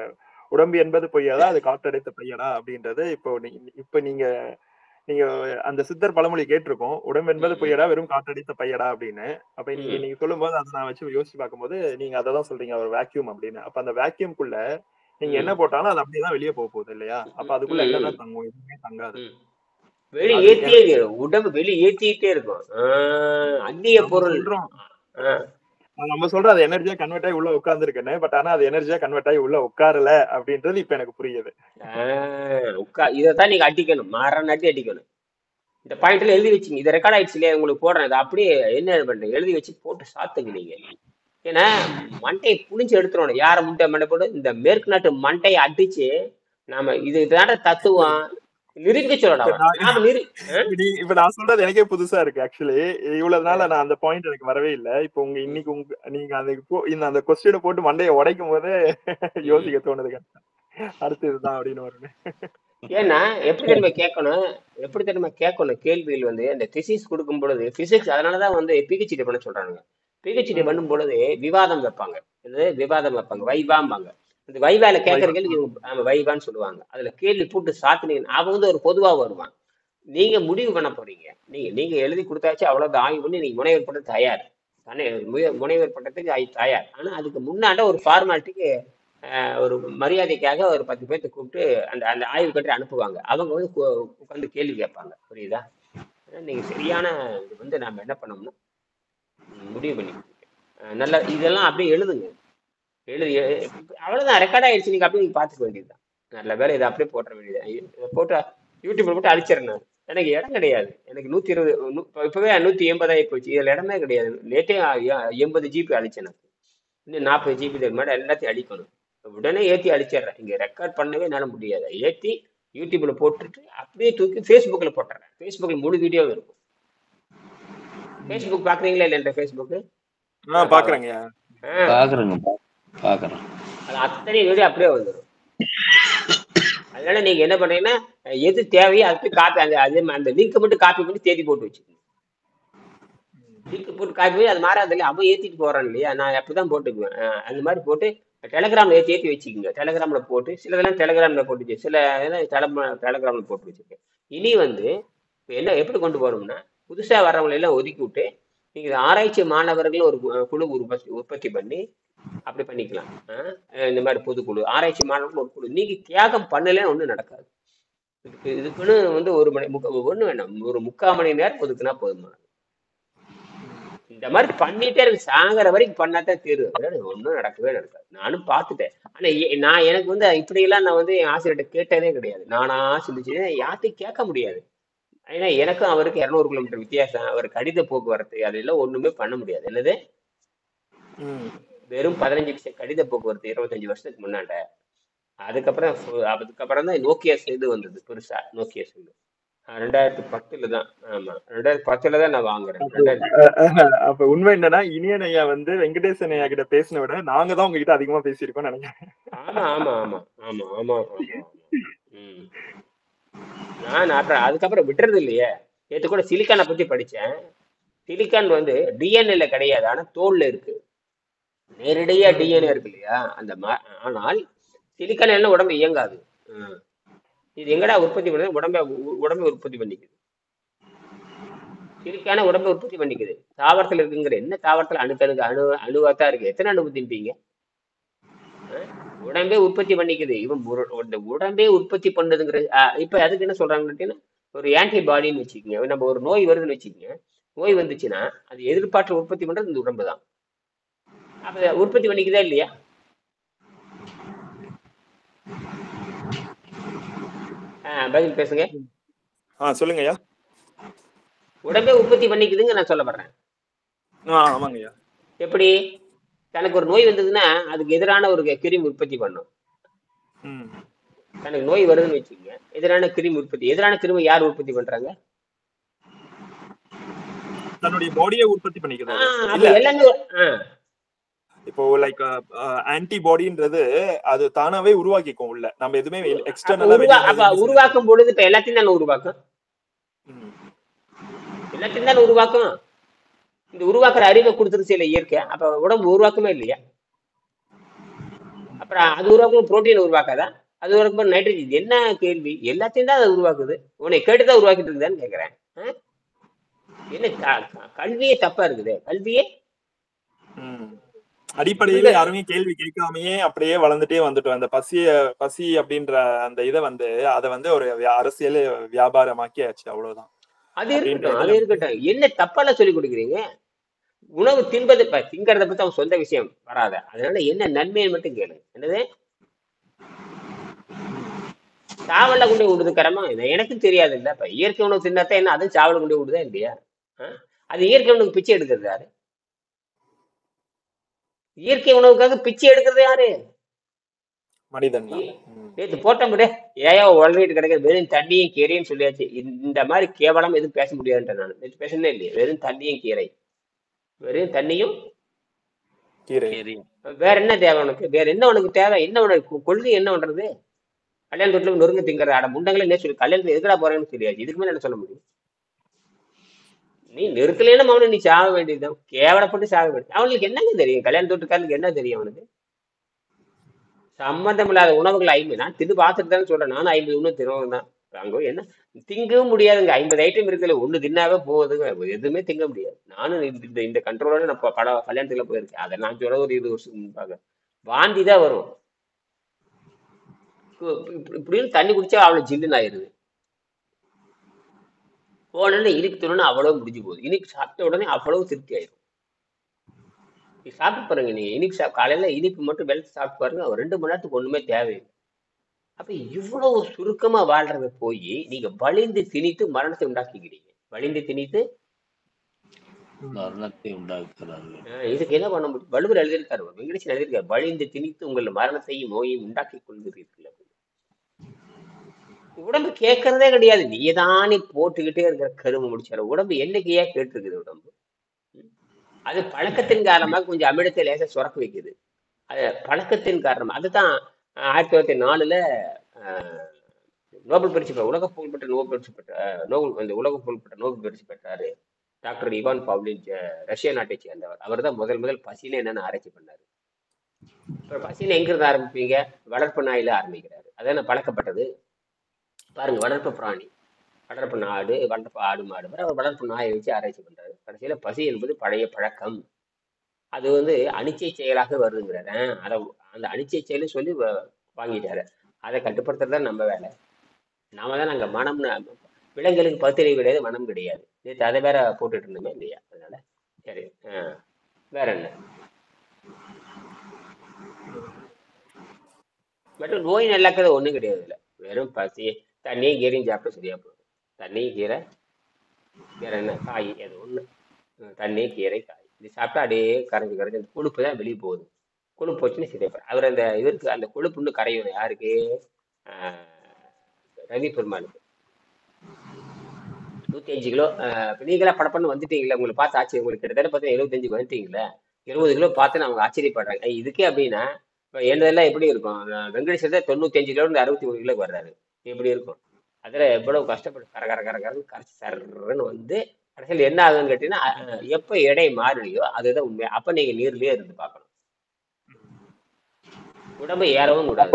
உடம்பு என்பது பொய்யாதா, அது காத்தடைத்த பையடா அப்படின்றது. இப்ப நீங்க அந்த சித்தர் பழமொழி கேட்டிருக்கோம், உடம்பு என்பது பொய்யடா வெறும் காற்றடித்த பையடா அப்படின்னு. அப்ப நீங்க சொல்லும் போது அதை நான் வச்சு யோசிச்சு பார்க்கும்போது நீங்க அததான் சொல்றீங்க, ஒரு வேக்யூம் அப்படின்னு. அப்ப அந்த வேக்யூம்குள்ள நீங்க என்ன போட்டாலும் அது அப்படியேதான் வெளியே போக போகுது இல்லையா? அப்ப அதுக்குள்ள என்னதான் தங்கும்? எதுவுமே தங்காது. உடம்பு வெளியே ஏத்திட்டே இருக்கும். அந்நிய பொருள் நம்ம சொல்றோம் அது எனர்ஜியா கன்வெர்ட் ஆகி உள்ள உட்கார்ந்துருக்கேன்னு. பட் ஆனா அது எனர்ஜியா கன்வெர்ட் ஆகி உள்ள உட்காரல அப்படின்றது இப்ப எனக்கு புரியுது. இதைத்தான் நீங்க அடிக்கணும், மாறாட்டி அடிக்கணும். இந்த பாயிண்ட்ல எழுதி வச்சுங்க. இது ரெக்கார்ட் ஆயிடுச்சு இல்லையா, உங்களுக்கு போடுறேன். இதை அப்படியே என்ன பண்றேன், எழுதி வச்சு போட்டு சாத்துங்க நீங்க. ஏன்னா மண்டையை புளிஞ்சு எடுத்துடணும். யார மண்டை போட்டு இந்த மேற்கு நாட்டு மண்டையை அடிச்சு நாம இதுதான தத்துவம் நிரூபிக்க சொல்லலாம். இப்ப நான் சொல்றது எனக்கே புதுசா இருக்கு. ஆக்சுவலி இவ்வளவு நாள் நான் அந்த பாயிண்ட் எனக்கு வரவே இல்லை. இப்ப இன்னைக்கு நீங்க அந்த கொஸ்டினை போட்டு மண்டையை உடைக்கும் போதே யோசிக்க தோணுது, அடுத்து இதுதான் அப்படின்னு வருது. ஏன்னா எப்படி தெரியுமா கேட்கணும் கேள்வியில் அந்த திசிஸ் கொடுக்கும் பொழுது பிசிக்ஸ், அதனாலதான் பிஹெச்டி பண்ண சொல்றாங்க. பிஹெச்டி பண்ணும் பொழுது விவாதம் வைப்பாங்க, வைவாம்பாங்க. இந்த வைவால கேட்கற கேள்வி வைவான்னு சொல்லுவாங்க. அதுல கேள்வி போட்டு சாத்துனீங்க, அவன் ஒரு பொதுவா வருவான். நீங்க முடிவு பண்ண போறீங்க, நீங்க எழுதி கொடுத்தாச்சு, அவ்வளவு ஆய்வு பண்ணி நீங்க முனைவர் பண்றது தயார், முனைவர் பண்றதுக்கு தயார். ஆனா அதுக்கு முன்னாடி ஒரு ஃபார்மாலிட்டிக்கு ஒரு மரியாதைக்காக ஒரு 10 பேர்த்த கூப்பிட்டு அந்த ஆய்வு கட்டி அனுப்புவாங்க. அவங்க உட்காந்து கேள்வி கேட்பாங்க. புரியுதா? நீங்க சரியான இது நாம என்ன பண்ணோம்னா முடிவு பண்ணி நல்லா இதெல்லாம் அப்படியே எழுதுங்க. அவ்வளவுதான், ரெக்கார்ட் ஆயிடுச்சு. நீங்க அப்படியே பாத்துக்க வேண்டியதுதான். நல்ல வேலை இதை அப்படியே போட்ட வேண்டியது. போட்டு யூடியூப்ல போட்டு அழிச்சிடறேன். எனக்கு இடம் கிடையாது. எனக்கு 120 இப்பவே 180 ஆகி போச்சு. இதுல இடமே கிடையாது. நேற்றே 80 GB அழிச்சேன். இன்னும் 40 GB மேடம் எல்லாத்தையும் அழிக்கணும். உடனே ஏற்றி அழிச்சிடுறேன். இங்க ரெக்கார்ட் பண்ணவே என்னால முடியாது. ஏற்றி யூடியூப்ல போட்டுட்டு அப்படியே தூக்கி ஃபேஸ்புக்ல போட்டுறேன். ஃபேஸ்புக்ல முழு வீடியோ இருக்கும். ஃபேஸ்புக் பாக்குறீங்களா இல்ல? ஃபேஸ்புக் பாக்குறேங்க. அது அத்தனை வீடியோ அப்படியே வந்துடும். அதனால நீங்க என்ன பண்றீங்கன்னா எது தேவையோ அதுக்கு காப்பி, அந்த லிங்க் மட்டும் காப்பி பண்ணி தேதி போட்டு வச்சுக்கோங்க. லிங்க் போட்டு காப்பி பண்ணி அது மாறாது இல்லையா, அவன் ஏத்திட்டு போறான் இல்லையா, நான் அப்படிதான் போட்டுக்குவேன். அந்த மாதிரி போட்டு டெலகிராம்ல ஏற்றி வச்சுக்கோங்க. டெலகிராம்ல போட்டு சிலதெல்லாம் டெலகிராம்ல போட்டுச்சு, சில இதெல்லாம் டெலகிராம்ல போட்டு வச்சிருக்கேன். இனி வந்து இப்ப என்ன எப்படி கொண்டு போகணும்னா, புதுசா வர்றவங்களை எல்லாம் ஒதுக்கி விட்டு நீங்க ஆராய்ச்சி மாணவர்கள் ஒரு குழு உற்பத்தி பண்ணி அப்படி பண்ணிக்கலாம். இந்த மாதிரி பொதுக்குழு ஆராய்ச்சி மாணவர்கள் ஒரு குழு நீங்க தியாகம் பண்ணலன்னு ஒண்ணும் நடக்காது. இதுக்குன்னு வந்து ஒண்ணு வேணும், ஒரு 3/4 மணி நேரம் ஒதுக்குனா போதுமா. இந்த மாதிரி பண்ணிட்டே இருக்கு, சாகிற வரைக்கும் பண்ணாதான் தீர்வு. ஒன்றும் நடக்கவே நடக்காது. நானும் பார்த்துட்டேன். ஆனா நான் எனக்கு வந்து இப்படி எல்லாம் நான் வந்து என் ஆசிரியர்கிட்ட கேட்டதே கிடையாது. நானா சிந்திச்சு யார்த்தையும் கேட்க முடியாது. ஏன்னா எனக்கும் அவருக்கு 200 கிலோமீட்டர் வித்தியாசம். அவர் கடித போக்குவரத்து அதெல்லாம் ஒண்ணுமே பண்ண முடியாது. என்னது வெறும் 15 நிமிஷம் கடித போக்குவரத்து 25 வருஷத்துக்கு முன்னாண்ட. அதுக்கப்புறம் தான் நோக்கியா இது வந்தது, பெருசா நோக்கியா செல்லு 2010 தான். ஆமா 2010 தான் நான் வாங்குறேன். அப்ப உண்மை என்னன்னா, இனியன் ஐயா வந்து வெங்கடேசன் ஐயா கிட்ட பேசின விட நாங்க தான் உங்ககிட்ட அதிகமா பேசியிருக்கோம்னு நினைக்கிறேன். ஆமா ஆமா ஆமா ஆமா ஆமா ஆமா. நான் அப்புறம் அதுக்கப்புறம் விட்டுறது இல்லையே. நேற்று கூட சிலிக்கானை பத்தி படிச்சேன். சிலிக்கான் வந்து டிஎன்ஏல கிடையாது, ஆனா தோல்ல இருக்கு. நேரடியா டிஎன்ஏ இருக்கு இல்லையா அந்த ஆனால் சிலிக்கான் எல்லாம் உடம்பு இயங்காது. இது எங்கடா உற்பத்தி பண்ணுது? உடம்பை உற்பத்தி பண்ணிக்குது. சிலிக்கான உடம்பை உற்பத்தி பண்ணிக்குது. தாவரத்துல இருக்குங்கிற என்ன தாவரத்துல அணுவாத்தான் இருக்கு. எத்தனை அணு திம்பீங்க? உடம்பே உற்பத்தி பண்ணிக்குது. இவன் உடம்பே உற்பத்தி பண்ணுதுங்கிற இப்ப அதுக்கு என்ன சொல்றாங்கன்னு ஒரு ஆன்டிபாடின்னு வச்சுக்கோங்க. நம்ம ஒரு நோய் வருதுன்னு வச்சுக்கோங்க. நோய் வந்துச்சுன்னா அது எதிர்பார்த்து உற்பத்தி பண்றது இந்த உடம்பு தான். அப்ப உற்பத்தி பண்ணிக்குதா இல்லையா? பதில் பேசுங்க. சொல்லுங்க ஐயா. உடம்பே உற்பத்தி பண்ணிக்குதுங்க நான் சொல்ல வர்றேன். ஆமாங்கய்யா. எப்படி? தனக்கு ஒரு நோய் வந்ததுன்னா அதுக்கு எதிரான ஒரு கிருமி உற்பத்தி பண்ணும். தனக்கு நோய் வருதுன்னு வச்சுக்கோங்க, எதிரான கிருமி உற்பத்தி. எதிரான கிருமி யார் உற்பத்தி பண்றாங்க? தன்னுடைய பாடியை உற்பத்தி பண்ணிக்குது. எல்லாமே இப்போ லைக் ஆன்டிபாடின்றது அது தானாவே உருவாக்கிக்கும் உள்ள. நம்ம எதுவுமே எக்ஸ்டர்னலா உருவாக்கும் பொழுது இப்ப எல்லாத்தையும் தானே உருவாக்கும். எல்லாத்தையும் தானே உருவாக்கும். இந்த உருவாக்குற அறிவை கொடுத்துருச்சு இல்ல இயற்கை. அப்ப உடம்பு உருவாக்குமே இல்லையா? அப்புறம் அது உருவாக்கும் புரோட்டீன் உருவாக்காதா? அது உருவாக்கும் நைட்ரஜன். என்ன கேள்வி? எல்லாத்தையும் தான் அதை உருவாக்குது. உன்னை கேட்டுதான் உருவாக்கிட்டு இருக்குதான்னு கேக்குறேன். என்ன கல்வியே தப்பா இருக்குது? கல்வியே அடிப்படையில யாருமே கேள்வி கேட்காமயே அப்படியே வளர்ந்துட்டே வந்துட்டோம். அந்த பசி அப்படின்ற அந்த இதை வந்து அதை வந்து ஒரு அரசியல் வியாபாரமாக்கியாச்சு. அவ்வளவுதான். அது இருக்கட்டும், அது இருக்கட்டும். என்ன தப்பால சொல்லி கொடுக்குறீங்க? உணவு தின்பது திங்கிறத பத்தி அவன் சொந்த விஷயம் வராத. அதனால என்ன நன்மையை மட்டும் கேளு. என்னது சாவல்ல கொண்டு விடுது கரமா? எனக்கும் தெரியாது இல்ல. இப்ப இயற்கை உணவு தின்னாத்தான் என்ன அதுவும் சாவல கொண்டு விடுதா இல்லையா? அது இயற்கை உணவுக்கு பிச்சை எடுக்கிறது யாரு? இயற்கை உணவுக்காக பிச்சை எடுக்கிறது யாரு? மனிதன். நேற்று போட்டோம் கூட ஏயோ உழவிட்டு கிடைக்கிறது வெறும் தண்ணியும் கீரையும் சொல்லியாச்சு. இந்த மாதிரி கேவலம் எதுவும் பேச முடியாதுன்ற நான் நேற்று பேசவே இல்லையே. வெறும் தண்ணியும் கீரை, வெறும் தண்ணியும் கீரை. வேற என்ன தேவை உனக்கு? வேற என்ன உனக்கு தேவை? என்ன உனக்கு கொள்கை? என்ன பண்றது? கல்யாண வீட்டுல நொறுங்க திங்கிற ஆட முண்டங்களே என்ன சொல்லி கல்யாணத்துல எதுக்கடா போறேன்னு தெரியாது. இதுக்கு மேல என்ன சொல்ல முடியும்? நீ நிறுத்தலைன்னா அவனு நீ சாக வேண்டியதுதான். கேவலப்பட்டு சாக வேண்டியது. அவனுக்கு என்னங்க தெரியும்? கல்யாண தோட்டுக்காரனுக்கு என்ன தெரியும் அவனுக்கு? சம்மந்தம் இல்லாத உணவுகள் 50 நான் தின்னு பார்த்துட்டு தானே சொல்றேன். நானும் 50 உணவு தினவும் தான். அங்க என்ன திங்கவும் முடியாதுங்க. 50 ஐட்டம் இருக்குல்ல, ஒண்ணு தின்னாவே போகுதுங்க. எதுவுமே திங்க முடியாது. நானும் இந்த கண்ட்ரோலோட நான் பல கல்யாணத்துல போயிருக்கேன். அதை நான் சொல்ல ஒரு 20 வருஷத்துக்கு முன்பாக வாந்தி தான் வரும். இப்படின்னு தண்ணி குடிச்சா அவ்வளவு ஜில்லுன்னு ஆயிருது. போனோன்னு இனிப்பு தோணுன்னு அவ்வளவு முடிஞ்சு போகுது. இனிப்பு சாப்பிட்ட உடனே அவ்வளவு திருப்தி ஆயிரும். நீ சாப்பிட்டு பாருங்க. நீங்க இனிப்பு காலையில இனிப்பு மட்டும் வெள்ளத்தை சாப்பிட்டு பாருங்க. 2 மணி நேரத்துக்கு ஒண்ணுமே தேவையில்லை. அப்ப இவ்வளவு சுருக்கமா வாழ்றத போய் நீங்க வலிந்து திணித்து மரணத்தை உண்டாக்கிக்கிறீங்க. வலிந்து திணித்து மரணத்தை உண்டாக்குறார்கள். இதுக்கு என்ன பண்ண முடியும்? வள்ளுவர் எழுதியிருக்காரு, வெங்கடேசன் எழுதியிருக்காரு, வலிந்து திணித்து உங்கள் மரணத்தையும் நோயையும் உண்டாக்கி கொள்கிறீர்கள். உடம்பு கேட்கறதே கிடையாது. நீதானே போட்டுக்கிட்டே இருக்கிற கரும்பு முடிச்சாரு. உடம்பு என்னைக்கு ஏன் கேட்டுருக்குது? உடம்பு அது பழக்கத்தின் காரணமாக கொஞ்சம் அமிலத்தை லேசா சுரக்க வைக்குது. அது பழக்கத்தின் காரணம். அதுதான் 1904 நோபல் பரிசு உலக புகழ்பெற்ற நோபல் பரிசு உலக புகழ்பெற்ற நோபல் பரிசு பெற்றாரு டாக்டர் இவான் பாவ்லின், ரஷ்யா நாட்டை சேர்ந்தவர். அவர் தான் முதல் பசியில என்னன்னு ஆராய்ச்சி பண்ணாரு. இப்போ பசின்னு எங்கிருந்து ஆரம்பிப்பீங்க? வளர்ப்பு நாயில ஆரம்பிக்கிறாரு. அதான பழக்கப்பட்டது. பாருங்க, வளர்ப்பு பிராணி, வளர்ப்பு நாடு, வளர்ப்பு ஆடு மாடு, அவர் வளர்ப்பு நாயை வச்சு ஆராய்ச்சி பண்றாரு. கடைசியில பசி என்பது பழைய பழக்கம், அது வந்து அனிச்சை செயலாக வருதுங்கிறாரு. அதை அந்த அனிச்சை செயல்னு சொல்லி வாங்கிட்டாரு. அதை கட்டுப்படுத்துறது தான் நம்ம வேலை. நாம தான் நாங்க மனம், விலங்குகளுக்கு பகுத்தறிவு கிடையாது, மனம் கிடையாது. நேற்று அதை வேற போட்டுட்டு இருந்தோமே இல்லையா? அதனால சரி. வேற என்ன? மற்றும் நோய் நல்லாக்கிறது ஒண்ணும் கிடையாது இல்லை. வெறும் பசி, தண்ணியும் கீரையும் சாப்பிட்டு சரியா போகுது. தண்ணி கீரை, வேற என்ன, காய், அது ஒண்ணு. தண்ணி கீரை காய் இது சாப்பிட்டா அப்படியே கரைஞ்சு கரைஞ்சு அந்த கொழுப்பு தான் வெளியே போகுது. கொழுப்பு போச்சுன்னு சரியா போயிடும். அவர் அந்த இவருக்கு அந்த கொழுப்புன்னு கரையும் யாருக்கு? ஆஹ் ரவி பெருமாளுக்கு 105 கிலோ. இப்போ நீங்களா படப்பண்ணு வந்துட்டீங்களா? உங்களை பார்த்து ஆச்சரியம், உங்களுக்கு கிட்டத்தட்ட பார்த்தா 75 வந்துட்டீங்களா? 20 கிலோ பார்த்து அவங்க ஆச்சரியப்படுறாங்க. இதுக்கே அப்படின்னா இப்போ என்னதெல்லாம் எப்படி இருக்கும்? வெங்கடேஸ்வர் தான் 95 கிலோ இருந்து 63 கிலோக்கு வர்றாரு. எப்படி இருக்கும்? அதில் எவ்வளவு கஷ்டப்பட்டு கர கர கர கரன்னு கரைச்சி சர்ன்னு வந்து கடைசியில் என்ன ஆகுதுன்னு கேட்டீங்கன்னா, எப்போ எடை மாறலையோ அதுதான் உண்மை. அப்போ நீங்க நீர்லயே இருந்து பார்க்கணும். உடம்பு ஏறவும் கூடாது.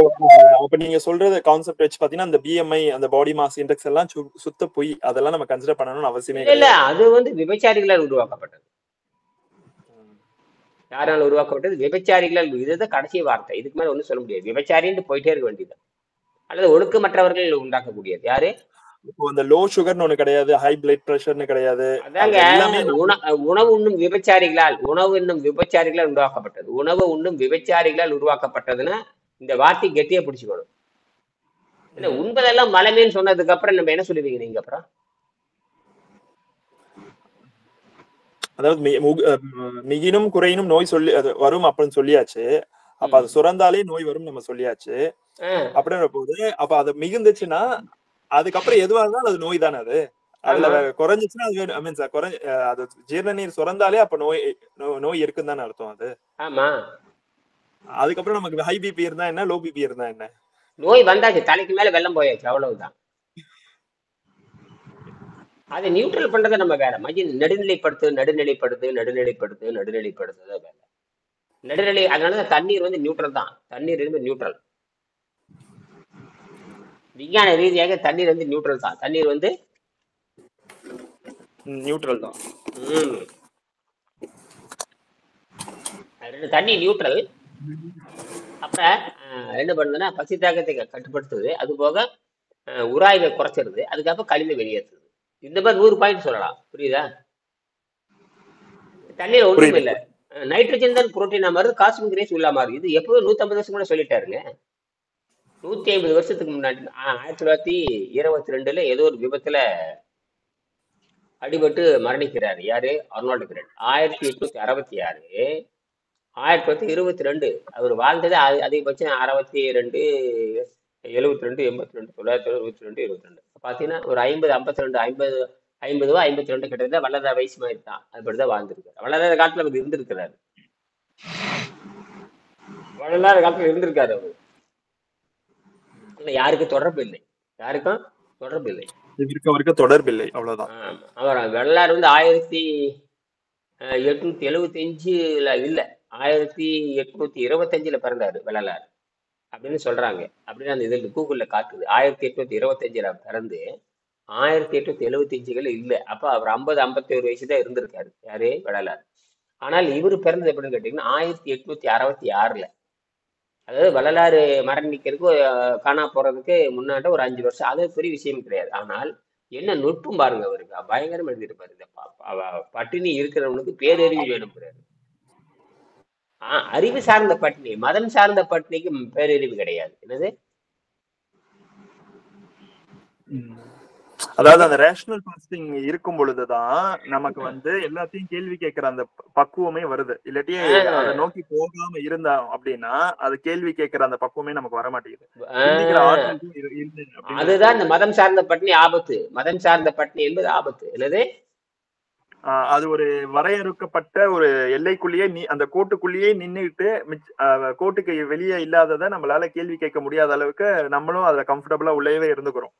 அப்ப நீங்க சொல்றது கான்செப்ட் வச்சு பாத்தீங்கன்னா அந்த பிஎம்ஐ, அந்த பாடி மாஸ் இண்டெக்ஸ் எல்லாம் சுத்த பொய். அதெல்லாம் நம்ம கன்சிடர் பண்ணணும்னு அவசியமே இல்ல கிடையாது. அது வந்து விபச்சாரிகளால் உருவாக்கப்பட்டது. யாரால் உருவாக்கப்பட்டது? விபச்சாரிகளால். இதுதான் கடைசி வார்த்தை. இதுக்கு மேல ஒண்ணும் சொல்ல முடியாது. விபச்சாரின்னு போயிட்டே இருக்க வேண்டியது. அல்லது ஒழுக்கமற்றவர்கள் உண்டாக்கக்கூடியது யாரு? இப்போ இந்த லோ சுகர்னு ஒண்ணு கிடையாது, ஹை பிளட் பிரஷர்னு கிடையாது. அதாங்க, உணவு உண்ணும் விபச்சாரிகளால், உணவு உண்ணும் விபச்சாரிகளால் உருவாக்கப்பட்டது. உணவு உண்ணும் விபச்சாரிகளால் உருவாக்கப்பட்டதுன்னா இந்த வார்த்தை கெட்டியா பிடிச்சுக்கணும். இல்ல உண்பதெல்லாம் மலமேன்னு சொன்னதுக்கு அப்புறம் நம்ம என்ன சொல்லுவீங்க நீங்க? அப்புறம் அதாவது மிகினும் குறையினும் நோய் சொல்லி அது வரும் அப்படின்னு சொல்லியாச்சு. அப்ப அது சுரந்தாலே நோய் வரும் நம்ம சொல்லியாச்சு. அப்படின்ற போது அப்ப அது மிகுந்துச்சுன்னா அதுக்கப்புறம் எதுவா இருந்தாலும் அது நோய் தானே. அது அதுல குறைஞ்சிச்சுன்னா அது மீன்ஸ் அது ஜீரண நீர் சுரந்தாலே அப்ப நோய் இருக்குன்னு தானே அர்த்தம். அது ஆமா. அதுக்கப்புறம் நமக்கு ஹை பிபி இருந்தா என்ன, லோ பிபி இருந்தா என்ன, நோய் வந்தாச்சு, தலைக்கு மேல வெள்ளம் போயாச்சு, அவ்வளவுதான். அதை நியூட்ரல் பண்றது நம்ம வேலை. நடுநிலைப்படுத்து நடுநிலைப்படுத்து நடுநிலைப்படுத்து நடுநிலைப்படுத்துறது வேலை. நடுநிலை. அதனால தண்ணீர் வந்து நியூட்ரல் தான். தண்ணீர் இருந்து நியூட்ரல். விஞ்ஞான ரீதியாக தண்ணீர் வந்து நியூட்ரல் தான். தண்ணீர் வந்து நியூட்ரல் தான். தண்ணி நியூட்ரல். அப்ப என்ன பண்ணுதுன்னா பசி தாக்கத்தை கட்டுப்படுத்துது. அது போக உராய்வை குறைச்சிருது. அதுக்கப்புறம் கழிவு வெளியேற்றுது. இந்த மாதிரி 100 பாயிண்ட் சொல்லலாம். புரியுதா? தண்ணீர் ஒண்ணும் இல்லை. நைட்ரஜன் தான் புரோட்டீனா மாறுது, காஸ்மிக் ரேஸ் உள்ள மாறுது. இது எப்பவும் 150 வருஷம் கூட சொல்லிட்டாருங்க. 150 வருஷத்துக்கு முன்னாடி 1922 ஏதோ ஒரு விபத்துல அடிபட்டு மரணிக்கிறாரு. யாரு? Arnold Grand. 1866 1922 அவர் வாழ்ந்தது அதிகபட்சம் 62, 72, 82, 922, 22. பாத்தீங்கன்னா ஒரு 52 கிட்டத்தட்ட வல்லதார் வயசு மாதிரி தான். அப்படிதான் வாழ்ந்திருக்காரு. வல்லதார் காலத்துல அவர் இருந்திருக்கிறாரு. வள்ளலார் காலத்துல இருந்திருக்காரு அவரு. யாருக்கும் தொடர்பு இல்லை. யாருக்கும் தொடர்பு இல்லை. அவருக்கு தொடர்பு இல்லை, அவ்வளவுதான். அவர் வள்ளலார் வந்து 1875 இல்ல 1825 பிறந்தாரு வள்ளலார் அப்படின்னு சொல்றாங்க. அப்படின்னு அந்த இதில் கூகுள்ல காட்டுது. 1825 பிறந்து 1875 இல்ல. அப்ப அவர் 50-51 வயசுதான் இருந்திருக்காரு. யாரு? வள்ளலார். ஆனால் இவரு பிறந்தது எப்படின்னு கேட்டீங்கன்னா 1866. அதாவது வள்ளலாறு மரணிக்கிறதுக்கு காணா போறதுக்கு முன்னாடி ஒரு 5 வருஷம். அது பெரிய விஷயம் கிடையாது. ஆனால் என்ன நுட்பம் பாருங்க அவருக்கு. பயங்கரம் எழுதியிருப்பாரு. இந்த பட்டினி இருக்கிறவனுக்கு பேரறிவு வேணுங்கிறாரு. அறிவு சார்ந்த பட்டினி, மதம் சார்ந்த பட்டினிக்கு பேரறிவு கிடையாது. என்னது? அதாவது அந்த ரேஷனல் ஃபாஸ்டிங் இருக்கும் பொழுதுதான் நமக்கு வந்து எல்லாத்தையும் கேள்வி கேட்கிற அந்த பக்குவமே வருது. இல்லாட்டி அதை நோக்கி போகாம இருந்தா அப்படின்னா அது கேள்வி கேட்கிற அந்த பக்குவமே நமக்கு வர மாட்டேங்குது. அதுதான் இந்த மதம் சார்ந்த பட்டினி ஆபத்து. மதம் சார்ந்த பட்டினி என்பது ஆபத்து. என்னது? அது ஒரு வரையறுக்கப்பட்ட ஒரு எல்லைக்குள்ளேயே அந்த கோட்டுக்குள்ளேயே நின்றுட்டு கோட்டுக்கு வெளியே இல்லாததை நம்மளால கேள்வி கேட்க முடியாத அளவுக்கு நம்மளும் அதுல கம்ஃபர்டபுளா உள்ளேவே இருந்துக்கிறோம்.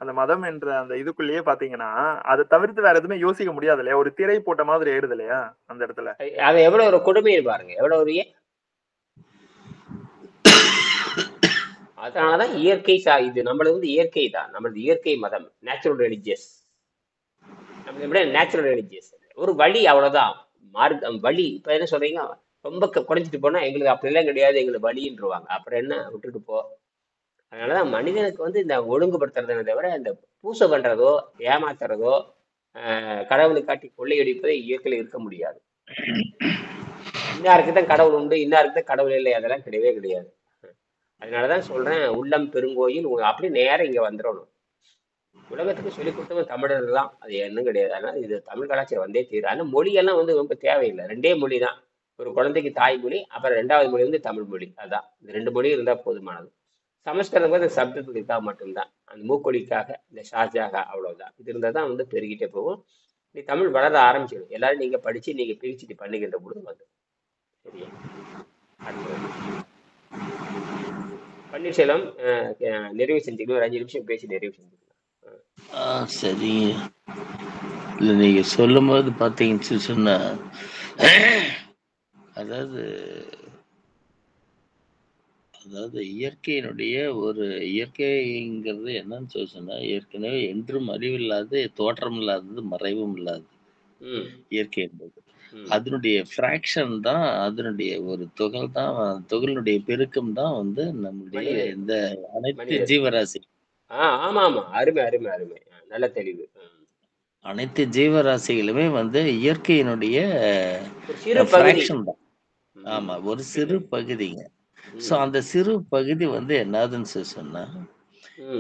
அந்த மதம் என்ற அந்த இதுக்குள்ளேயே பாத்தீங்கன்னா அதை தவிர்த்து வேற எதுவுமே யோசிக்க முடியாது இல்லையா? ஒரு திரை போட்ட மாதிரி ஆயிடுது இல்லையா அந்த இடத்துல? அது எவ்வளவு ஒரு கொடுமையை பாருங்க. எவ்வளவு ஒரு அதனாலதான் இயற்கை இது நம்மளது வந்து இயற்கை தான், நம்மளது இயற்கை மதம், நேச்சுரல் ரிலிஜியஸ். நம்மளை விட நேச்சுரல் ரிலிஜியஸ் ஒரு வழி, அவ்வளவுதான். மார்க்கம் வழி. இப்ப என்ன சொல்றீங்க, ரொம்ப குறைஞ்சிட்டு போனா எங்களுக்கு அப்படிலாம் கிடையாது, எங்களுக்கு வழின்றுவாங்க. அப்புறம் என்ன, விட்டுட்டு போ. அதனாலதான் மனிதனுக்கு வந்து இந்த ஒழுங்குபடுத்துறதுன்னு தவிர இந்த பூசை பண்றதோ ஏமாத்துறதோ கடவுளை காட்டி கொள்ளையடிப்பதோ இயற்கையில இருக்க முடியாது. இன்னாருக்கு தான் கடவுள் உண்டு, இன்னாருக்கு தான் கடவுள் இல்லை, அதெல்லாம் கிடையவே கிடையாது. அதனாலதான் சொல்றேன், உள்ளம் பெருங்கோயில் அப்படி நேரம் இங்க வந்துடணும். உலகத்துக்கு சொல்லிக் கொடுத்தவங்க தமிழர்கள் தான், அது என்னும் கிடையாது. அதனால இது தமிழ் கலாச்சாரம் வந்தே தீரும். ஆனால் மொழியெல்லாம் வந்து ரொம்ப தேவையில்லை, 2 மொழி தான். ஒரு குழந்தைக்கு தாய்மொழி, அப்புறம் 2வது மொழி வந்து தமிழ் மொழி. அதான், இந்த 2 மொழி இருந்தால் போதுமானது. சமஸ்கிருதம் வந்து சப்தத்துக்காக மட்டும்தான், அந்த மூக்கொழிக்காக, இந்த ஷாஜாக, அவ்வளவுதான். இது இருந்தால் தான் வந்து பெருகிட்டே போகும். நீ தமிழ் வளர ஆரம்பிச்சிடும். எல்லாரும் நீங்க படிச்சு நீங்க பிரிச்சுட்டு பண்ணுகின்ற பொழுது வந்து சரியா. அடுத்தது பன்னீர்செல்வம் நிறைவு செஞ்சுக்கணும். ஒரு 5 நிமிஷம் பேசி நிறைவு செஞ்சுக்கலாம். சரிங்க. இல்லை நீங்க சொல்லும் போது பார்த்தீங்கன்னு சொன்னா, அதாவது இயற்கையினுடைய ஒரு இயற்கைங்கிறது என்னன்னு சொல்லி சொன்னா, ஏற்கனவே என்றும் அழிவில்லாது, தோற்றம் இல்லாதது, மறைவும் இல்லாது இயற்கை என்பது. அதனுடைய ஃப்ராக்ஷன் தான், அதனுடைய ஒரு துகள் தான், துகளினுடைய பெருக்கம் தான் வந்து நம்முடைய இந்த அனைத்து ஜீவராசி. ஆமா ஆமா, அருமை அருமை அருமை, நல்ல தெளிவு. அனைத்து ஜீவராசிகளுமே வந்து இயற்கையினுடைய ஃப்ராக்ஷன் தான். ஆமா, ஒரு சிறு பகுதிங்க. சோ அந்த சிறு பகுதி வந்து என்னதுன்னு சொன்னா,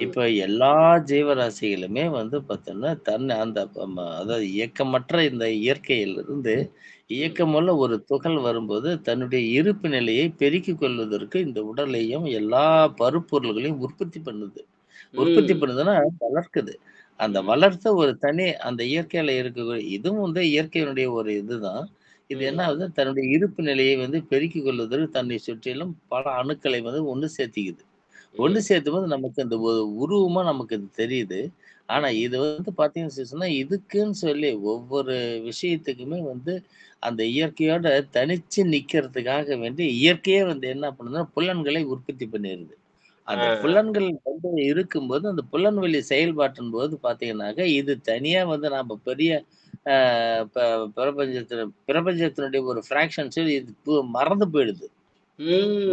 இப்ப எல்லா ஜீவராசிகளுமே வந்து பார்த்தோம்னா அந்த அதாவது இயக்கமற்ற இந்த இயற்கையிலிருந்து இயக்கமுள்ள ஒரு துகள் வரும்போது தன்னுடைய இருப்பு நிலையை பெருக்கிக் கொள்வதற்கு இந்த உடலையும் எல்லா பருப்பொருள்களையும் உற்பத்தி பண்ணுது. உற்பத்தி பண்ணுதுன்னா வளர்க்குது. அந்த வளர்த்த ஒரு தனி அந்த இயற்கையில இருக்க இதுவும் வந்து இயற்கையினுடைய ஒரு இதுதான். இது என்ன ஆகுது, தன்னுடைய இருப்பு நிலையை வந்து பெருக்கிக் கொள்வதற்கு தன்னை சுற்றிலும் பல அணுக்களை வந்து ஒண்ணு சேர்த்திக்குது. ஒண்ணு சேர்த்தும் போது நமக்கு இந்த உருவமா நமக்கு இது தெரியுது. ஆனா இது வந்து பாத்தீங்கன்னு சொன்னா, இதுக்குன்னு சொல்லி ஒவ்வொரு விஷயத்துக்குமே வந்து அந்த இயற்கையோட தனிச்சு நிக்கிறதுக்காக வேண்டி இயற்கையே வந்து என்ன பண்ணுதுன்னா புலன்களை உற்பத்தி பண்ணிருது. அந்த புலன்கள் வந்து இருக்கும்போது அந்த புலன்வெளி செயல்பாட்டின் போது பாத்தீங்கன்னாக்க இது தனியா வந்து நாம பெரிய பிரபஞ்சத்தினுடைய ஒரு ஃபிராக்ஷன்ஸ் இது மறந்து போயிடுது.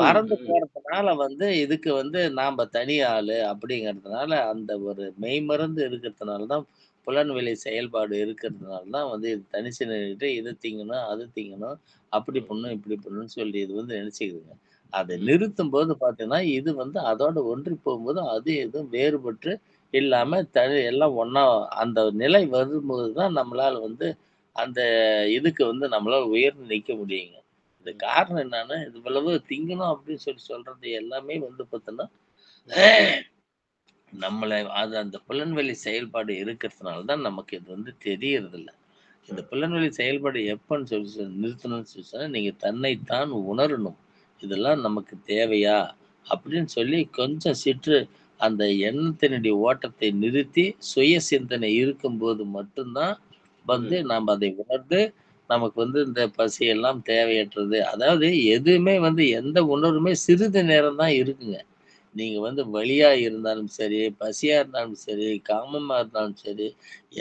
மறந்து போறதுனால வந்து இதுக்கு வந்து நாம தனி ஆளு அப்படிங்கிறதுனால அந்த ஒரு மெய்மறந்து இருக்கிறதுனாலதான் புலன்வெளி செயல்பாடு இருக்கிறதுனாலதான் வந்து இது தனிச்சு நின்றுட்டு இது திங்கணும் அது திங்கணும் அப்படி பண்ணும் இப்படி பண்ணணும்னு சொல்லி இது வந்து நினைச்சுக்குதுங்க. அதை நிறுத்தும் போது பாத்தீங்கன்னா இது வந்து அதோட ஒன்றி போகும்போது அது எதுவும் வேறுபட்டு இல்லாம எல்லாம் ஒண்ணா அந்த நிலை வரும்போதுதான் நம்மளால வந்து அந்த இதுக்கு வந்து நம்மளால உயர்ந்து நிக்க முடியுங்க. இது காரணம் என்னன்னா, இது இவ்வளவு திங்கணும் அப்படின்னு சொல்றது எல்லாமே வந்து பார்த்தோன்னா, நம்மள அது அந்த புலன்வெளி செயல்பாடு இருக்கிறதுனால தான் நமக்கு இது வந்து தெரியறதில்ல. இந்த புலன்வெளி செயல்பாடு எப்பன்னு சொல்லி நிறுத்தணும்னு சொல்லி சொன்னா, நீங்க தன்னைத்தான் உணரணும். இதெல்லாம் நமக்கு தேவையா? அப்படின்னு சொல்லி கொஞ்சம் அந்த எண்ணத்தினுடைய ஓட்டத்தை நிறுத்தி சுய சிந்தனை இருக்கும்போது மட்டும்தான் வந்து நாம் அதை உணர்ந்து நமக்கு வந்து இந்த பசி எல்லாம் தேவையற்றது. அதாவது எதுவுமே வந்து எந்த உணர்வுமே சிறிது நேரம் தான் இருக்குங்க. நீங்க வந்து வலியா இருந்தாலும் சரி, பசியா இருந்தாலும் சரி, காமமா இருந்தாலும் சரி,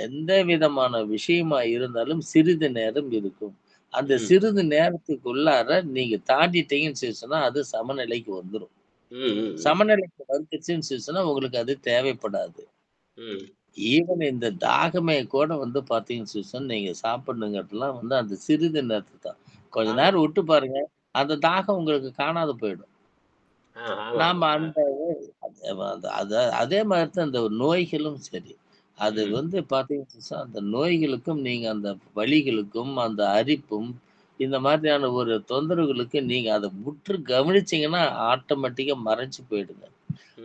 எந்த விதமான விஷயமா இருந்தாலும் சிறிது நேரம் இருக்கும். அந்த சிறிது நேரத்துக்குள்ளார நீங்க தாண்டிட்டீங்கன்னு சொன்னா அது சமநிலைக்கு வந்துரும். சமநிலைக்கு வந்துச்சுன்னு சொன்னா உங்களுக்கு அது தேவைப்படாது. ஈவன் இந்த தாகமே கூட வந்து பாத்தீங்கன்னு சொன்னா நீங்க சாப்பிடணுங்கிறதுலாம் வந்து அந்த சிறிது நேரத்துக்கு தான். கொஞ்ச நேரம் விட்டு பாருங்க, அந்த தாகம் உங்களுக்கு காணாது போயிடும். நாம அந்த அதே மாதிரி தான் இந்த நோய்களும் சரி. அது வந்து பாத்தீங்கன்னா அந்த நோய்களுக்கும் நீங்க அந்த வலிகளுக்கும் அந்த அரிப்பும் இந்த மாதிரியான ஒரு தொந்தரவுகளுக்கு நீங்க அதை உற்று கவனிச்சீங்கன்னா ஆட்டோமேட்டிக்கா மறைஞ்சு போயிடுங்க.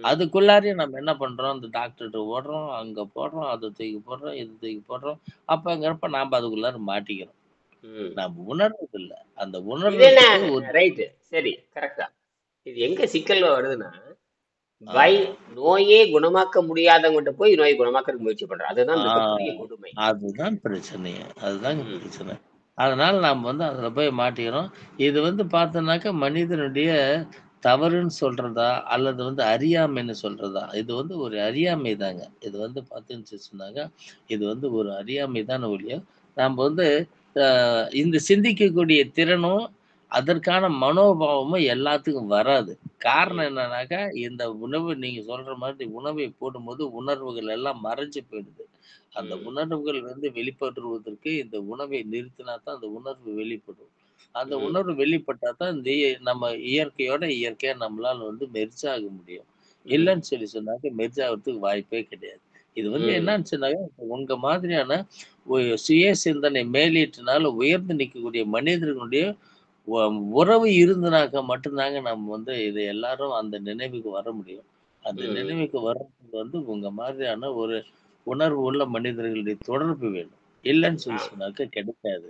அதுக்குள்ளாரே நம்ம என்ன பண்றோம், அந்த டாக்டர்கிட்ட ஓடுறோம், அங்க போடுறோம், அதை தூக்கி போடுறோம், இது தூக்கி போடுறோம். அப்பங்கிறப்ப நாம அதுக்குள்ளார மாட்டிக்கிறோம். நாம உணர்றது இல்ல. அந்த உணர்வு சரி, கரெக்டா. இது எங்க சிக்கல் வருதுன்னா, நோயே குணமாக்க முடியாதவங்கிட்ட போய் நோயை குணமாக்க முயற்சி பண்றோம். அதுதான் மிகப்பெரிய கொடுமை. அதுதான் பிரச்சனையே. அதுதான் பிரச்சனை. அதனால நாம வந்து அதுல போய் மாட்டிக்கிறோம். இது வந்து பார்த்தோம்னாக்க மனிதனுடைய தவறுன்னு சொல்றதா அல்லது வந்து அறியாமைன்னு சொல்றதா? இது வந்து ஒரு அறியாமை தாங்க. இது வந்து பார்த்தீங்கன்னு சொன்னாங்க, இது வந்து ஒரு அறியாமை தான ஒழிய, நாம வந்து அ இந்த சிந்திக்கக்கூடிய திறனும், அதற்கான மனோபாவமும் எல்லாத்துக்கும் வராது. காரணம் என்னன்னாக்கா, இந்த உணவு நீங்க சொல்ற மாதிரி உணவை போடும்போது உணர்வுகள் எல்லாம் மறைஞ்சு போயிடுது. அந்த உணர்வுகள் வந்து வெளிப்படுவதற்கு இந்த உணவை நிறுத்தினா தான் அந்த உணர்வு வெளிப்படும். அந்த உணர்வு வெளிப்பட்டா தான் இந்த நம்ம இயற்கையோட இயற்கையா நம்மளால வந்து மெர்ஜ் ஆக முடியும். இல்லன்னு சொன்னாக்க மெர்ஜ் ஆகுறதுக்கு வாய்ப்பே கிடையாது. இது வந்து என்னன்னு சொன்னாக்க, உங்க மாதிரியான சுய சிந்தனை மேலீட்டுனால உயர்ந்து நிக்கக்கூடிய மனிதர்களுடைய உ உறவு இருந்துனாக்க மட்டும்தாங்க நம்ம வந்து இது எல்லாரும் அந்த நினைவுக்கு வர முடியும். அந்த நினைவுக்கு வர்றதுக்கு வந்து உங்க மாதிரியான ஒரு உணர்வு உள்ள மனிதர்களுடைய தொடர்பு வேணும். இல்லன்னு சொன்னாக்க கிடைக்காது.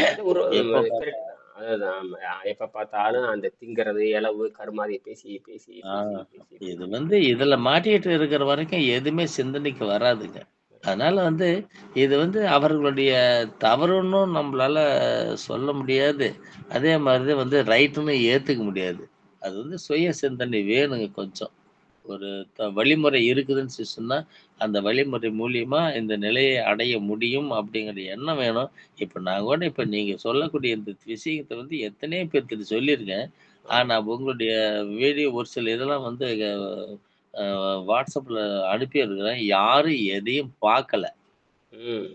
அது ஒரு எப்ப கரெக்ட் தான். அதுதான். ஆமா. எப்ப பார்த்தாலும் அந்த திங்கிறது, இலவு, கருமாதிய பேசி, பேசி, ஆ பேசி, பேசி, இது பேசி. வந்து இதுல மாட்டிட்டு இருக்கிற வரைக்கும் எதுவுமே சிந்தனைக்கு வராதுங்க. அதனால வந்து இது வந்து அவர்களுடைய தவறுன்னும் நம்மளால சொல்ல முடியாது. அதே மாதிரி வந்து ரைட்டுன்னு ஏத்துக்க முடியாது. அது வந்து சுய சிந்தனை வேணுங்க கொஞ்சம். ஒரு வழிமுறை இருக்குதுன்னு சொன்னா, அந்த வழிமுறை மூலியமா இந்த நிலையை அடைய முடியும் அப்படிங்கிற எண்ணம் வேணும். இப்ப நான் கூட இப்ப நீங்க சொல்லக்கூடிய இந்த விஷயத்த வந்து எத்தனையோ பேத்துக்கு சொல்லியிருக்கேன். ஆமா. ஆனா உங்களுடைய வீடியோ ஒரு சில இதெல்லாம் வந்து அ WhatsAppல அனுப்பியிருக்கிறேன். யாரும் எதையும் பார்க்கல. ம்.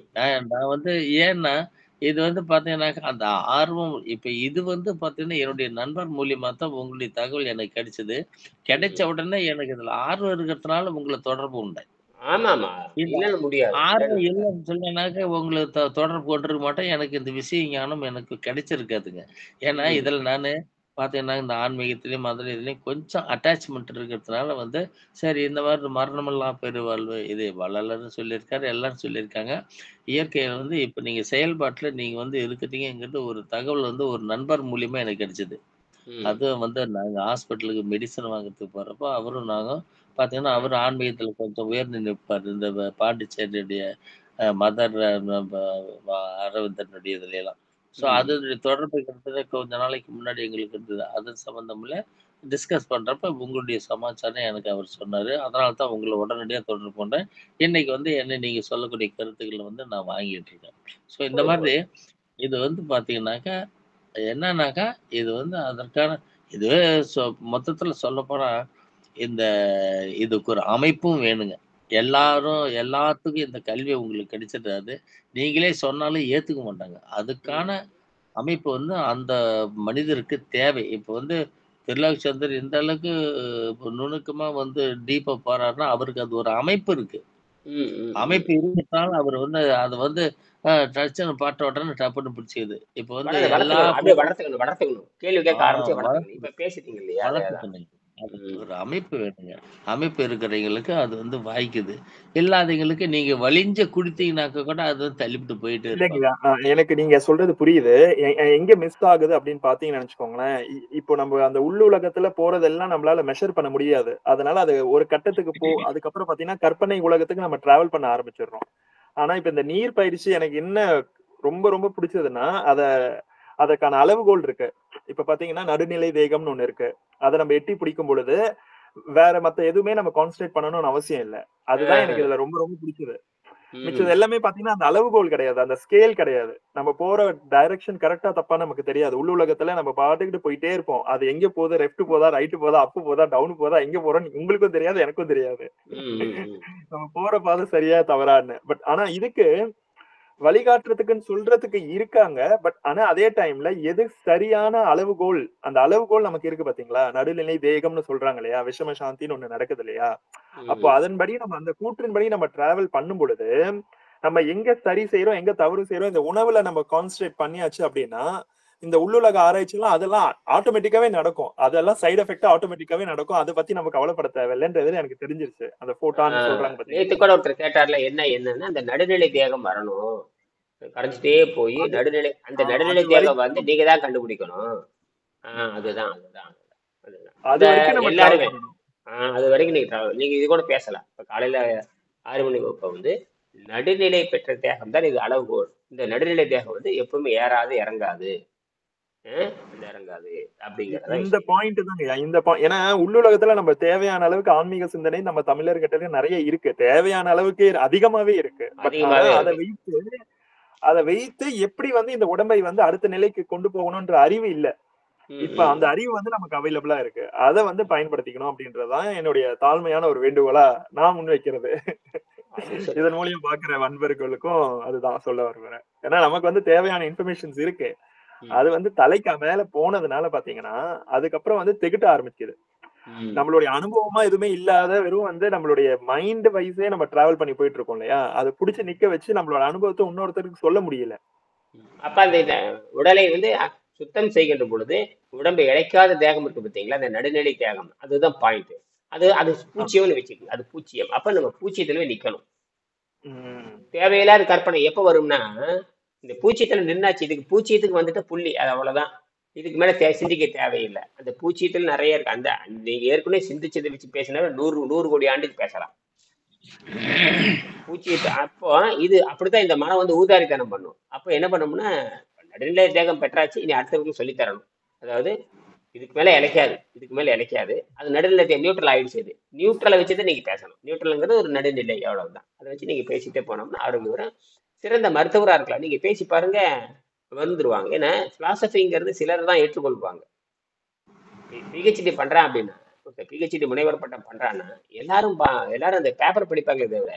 நான் வந்து ஏன்னா, இது வந்து பார்த்தீங்கன்னாக்கா, அந்த ஆர்வம் இப்ப இது வந்து பார்த்தீங்கன்னா, என்னுடைய நண்பர் மூலியமா தான் உங்களுடைய தகவல் எனக்கு கிடைச்சது. கிடைச்ச ம். உடனே எனக்கு இதுல ஆர்வம் இருக்கிறதுனால உங்கள தொடர்பு கொண்டேன். ஆமாமா. இல்ல இல்லன்னு முடியாது. இல்லன்னு ஆர்வம் முடியாது. இல்லன்னு சொன்னேன்னாக்க, உங்கள தொடர்பு கொண்டிருக்க மாட்டேன். எனக்கு இந்த விஷய ஞானம் எனக்கு கிடைச்சிருக்காதுங்க. ஏன்னா, ம். இதுல நானு பார்த்தீங்கன்னா, இந்த ஆன்மீகத்திலயும், அதுலயும் இதுலயும் கொஞ்சம் அட்டாச்மென்ட் இருக்கிறதுனால வந்து, சரி இந்த மாரி மரணமில்லா பெருவாழ்வு, இது வள்ளலரும் சொல்லியிருக்காரு, எல்லாரும் சொல்லியிருக்காங்க. இயற்கையில வந்து இப்ப நீங்க செயல்பாட்டுல நீங்க வந்து இருக்கிறீங்கங்கிறது ஒரு தகவல் வந்து ஒரு நண்பர் மூலியமா எனக்கு கிடைச்சது. ம். அதுவும் வந்து நாங்க ஹாஸ்பிட்டலுக்கு மெடிசன் வாங்குறதுக்கு போறப்போ, அவரும் நானும் பார்த்தீங்கன்னா, ம். அவரு ஆன்மீகத்தில கொஞ்சம் உயர்ந்து நிற்பாரு. இந்த பாண்டிச்சேரியுடைய மதர் நம்ப வ அரவிந்தனுடைய இதுலலாம். ஸோ ம். அதனுடைய தொடர்பு கிட்டத்தட்ட கொஞ்ச நாளைக்கு முன்னாடி எங்களுக்கு இருந்தது. அது சம்மந்தம்ல டிஸ்கஸ் பண்றப்ப உங்களுடைய சமாச்சாரம் எனக்கு அவர் சொன்னாரு. அதனால தான் உங்கள உடனடியா தொடர்பு கொண்டேன். இன்னைக்கு வந்து என்ன நீங்க சொல்லக்கூடிய கருத்துக்கள வந்து நான் வாங்கிட்டு இருக்கேன். ஸோ இந்த போதும், மாதிரி போதும். இது வந்து பார்த்தீங்கன்னாக்கா என்னன்னாக்கா, இது வந்து அதற்கான இது சொ மொத்தத்துல சொல்லப்போனா, இந்த இதுக்கு ஒரு அமைப்பும் வேணுங்க. எல்லாரும் எல்லாத்துக்கும் இந்த கல்வி உங்களுக்கு கிடைச்சிடாது. நீங்களே சொன்னாலும் ஏத்துக்க மாட்டாங்க. அதுக்கான ம். அமைப்பு வந்து அந்த மனிதருக்கு தேவை. இப்ப வந்து திருலோகச்சந்தர் இந்த அளவுக்கு நுணுக்கமா வந்து டீப்பா போறாருன்னா, அவருக்கு அது ஒரு அமைப்பு இருக்கு. ம். ம். ம். அமைப்பு இருக்கிறதுனால அவர் வந்து அத வந்து டச்சுன்னு பாட்ட உடனே டப்புன்னு பிடிச்சுக்குது. இப்ப வந்து எல்லா வளர்த்துக்கணும். அப்படியே வளர்த்துக்கணும், வளர்த்துக்கணும். கேள்வி ஆ கேட்க ஆரம்பிச்சு வளர்த்துக்கணும். வளர்த்து இப்ப பேசிட்டீங்க இல்லையா? அதேதான். வளர்த்துக்கணுங்க. அதுக்கு ம். ஒரு அமைப்பு வேணுங்க. அமைப்பு இருக்கிறவைங்களுக்கு அது வந்து வாய்க்குது. இல்லாதவைங்களுக்கு நீங்க வழிஞ்ச குடுத்தீங்கனாக்க கூட அது வந்து தள்ளிப்புட்டு போயிட்டே இல்லைங்க. இருப்பாங்க. எனக்கு நீங்க சொல்றது புரியுது. எங்க மிஸ் ஆகுது அப்படின்னு பார்த்தீங்கன்னு வச்சுக்கோங்களேன், இப்போ நம்ம அந்த உள்ளுலகத்துல போறதெல்லாம் நம்மளால மெஷர் பண்ண முடியாது. அதனால அது ஒரு கட்டத்துக்கு அதுக்கப்புறம் பார்த்தீங்கன்னா, கற்பனை உலகத்துக்கு நம்ம டிராவல் பண்ண ஆரம்பிச்சுடுறோம். ஆனா, இப்ப இந்த நீர் பயிற்சி எனக்கு என்ன ரொம்ப ரொம்ப பிடிச்சதுன்னா, அதற்கான அளவுகோல் இருக்கு. இப்ப பார்த்தீங்கன்னா, நடுநிலை வேகம்னு ஒண்ணு இருக்கு. அத நம்ம எட்டி பிடிக்கும் பொழுது, வேற மத்த எதுவுமே நம்ம கான்சன்ட்ரேட் பண்ணணும்னு அவசியம் இல்ல. அதுதான் எனக்கு ஆ. இதுல ரொம்ப ரொம்ப பிடிச்சது. மிச்சது ம். எல்லாமே பாத்தீங்கன்னா, அந்த அளவுகோல் கிடையாது. அந்த ஸ்கேல் கிடையாது. நம்ம போற டைரக்ஷன் கரெக்ட்டா தப்பான்னு நமக்கு தெரியாது. உலகத்துல நம்ம பாட்டுக்கிட்டு போயிட்டே இருப்போம். அது எங்க போகுது, லெஃப்ட் போதா, ரைட் போதா, அப் போதா, டவுன் போதா, எங்க போறோம்ன்னு உங்களுக்கும் தெரியாது, எனக்கும் தெரியாது. ம். ம். ம். நம்ம போற பாதை சரியா, தவறான்னு. ஆனா இதுக்கு வழிகாட்டுறதுக்குன்னு சொல்றதுக்கு இருக்காங்க. ஆனா அதே டைம்ல எது சரியான அளவுகோல், அந்த அளவுகோல் நமக்கு இருக்கு பாத்தீங்களா? நடுநிலை வேகம்னு சொல்றாங்க இல்லையா? விஷம சாந்தின்னு ஒண்ணு நடக்குது இல்லையா? அப்போ ம். அதன்படி நம்ம அந்த கூற்றின்படி நம்ம டிராவல் பண்ணும் பொழுது, நம்ம எங்க சரி செய்றோம், எங்க தவறு செய்றோம், இந்த உணவுல நம்ம கான்சன்ட்ரேட் பண்ணியாச்சு அப்படின்னா, இந்த உள்ளுலக ஆராய்ச்சிலாம் அதெல்லாம் ஆட்டோமேட்டிக்காவே நடக்கும். அதெல்லாம் சைடு எஃபெக்ட்டா ஆட்டோமேட்டிக்காவே நடக்கும். அத பத்தி நம்ம கவலைப்பட தேவையில்லன்றது எனக்கு தெரிஞ்சிருச்சு. அந்த ஆ. ஃபோட்டான் சொல்றாங்க நேத்து பாத்தீங்களா? கூட ஒருத்தர் கேட்டார்ல, என்னன்னா, அந்த நடுநிலை தேகம் வரணும். கரைஞ்சிட்டே போய் அது அந்த அது நடுநிலை தேகம் வரைக்கும் வந்து நீங்க தான் கண்டுபிடிக்கணும். அதுதான், அதுதான், அதுதான், அதுதான். அது வரைக்கும் நம்ம டிராவல் எல்லாருமே பண்ணணும். அது வரைக்கும் நீங்க இது கூட பேசலாம். இப்ப காலையில 6 மணி வகுப்ப வந்து நடுநிலை பெற்ற தேகம் தான் இது அளவுகோல். இந்த நடுநிலை தேகம் வந்து எப்பவுமே ஏறாது, இறங்காது. அந்த இறங்காது அப்படிங்கிறத இந்த பாயிண்ட் தாங்க இந்த ஏன்னா உள்ளுலகத்துல நம்ம தேவையான அளவுக்கு ஆன்மீக சிந்தனை நம்ம தமிழர்கிட்ட நிறைய இருக்கு, தேவையான அளவுக்கு அதிகமாவே இருக்கு. பட் ஆனா அதிகமாவே அதை வைத்து எப்படி இந்த உடம்பை அடுத்த நிலைக்கு கொண்டு போகணும்ன்ற அறிவு இல்ல. இப்ப அந்த அறிவு நமக்கு அவைலபிளா இருக்கு, அதை பயன்படுத்திக்கணும் அப்படின்றதுதான் என்னுடைய தாழ்மையான ஒரு வேண்டுகோளா நான் முன்வைக்கிறது. இதன் மூலியம் பாக்குற நண்பர்களுக்கும் அதுதான் சொல்ல வருவேன். ஏன்னா நமக்கு தேவையான இன்ஃபர்மேஷன்ஸ் இருக்கு, அது தலைக்கு மேல போனதுனால பாத்தீங்கன்னா அதுக்கப்புறம் திகட்ட ஆரம்பிக்குது. நம்மளுடைய அனுபவமா எதுவுமே இல்லாத வெறும் நம்மளுடைய மைண்ட் வைஸே நம்ம டிராவல் பண்ணி போயிட்டு இருக்கோம் இல்லையா, அதை புடிச்சு நிக்க வச்சு நம்மளோட அனுபவத்தை இன்னொருத்தருக்கு சொல்ல முடியல. அப்ப அந்த உடலை சுத்தம் செய்கின்ற பொழுது உடம்பை இழைக்காத தேகம் இருக்கு பார்த்தீங்களா, அந்த நடுநிலை தேகம், அதுதான் பாயிண்ட். அது பூச்சியம்னு வச்சுக்கோங்க, அது பூச்சியம். அப்ப நம்ம பூச்சியத்துல நிக்கணும். தேவையில்லாத கற்பனை எப்ப வரும்னா, இந்த பூச்சியத்துல நின்னாச்சு, இதுக்கு பூச்சியத்துக்கு வந்துட்டு புள்ளி, அது அவ்வளவுதான், இதுக்கு மேல சிந்திக்க தேவையில்லை. அந்த பூச்சியத்தில் நிறைய இருக்கு. அந்த நீங்க ஏற்கனவே சிந்திச்சதை வச்சு பேசினா 100 கோடி ஆண்டுக்கு பேசலாம் பூச்சியத்தை. அப்போ இது அப்படித்தான் இந்த மனம் ஊதாரித்தனம் பண்ணும். அப்ப என்ன பண்ணணும்னா, நடுநிலை தேகம் பெற்றாச்சு, இனி அடுத்தவங்களுக்கு சொல்லித்தரணும். அதாவது இதுக்கு மேல இழைக்காது, அது நடுநிலை நியூட்ரல் ஆயிடுச்சு. அது நியூட்ரலை வச்சுதான் நீங்க பேசணும். நியூட்ரல்ங்கிறது ஒரு நடுநிலை, அவ்வளவுதான். அதை வச்சு நீங்க பேசிட்டே போனோம்னா ஆரோக்கியம் சிறந்த மருத்துவரா இருக்கலாம். நீங்க பேசி பாருங்க, வந்துருவாங்க. ஏன்னா பிலாசபிங்கிறது சிலர் தான் ஏற்றுக்கொள்வாங்க. பிஹெச்டி பண்றான் அப்படின்னா, பிஹெச்டி முனைவர் பட்டம் பண்றான்னா எல்லாரும் அந்த பேப்பர் படிப்பாங்களே தவிர,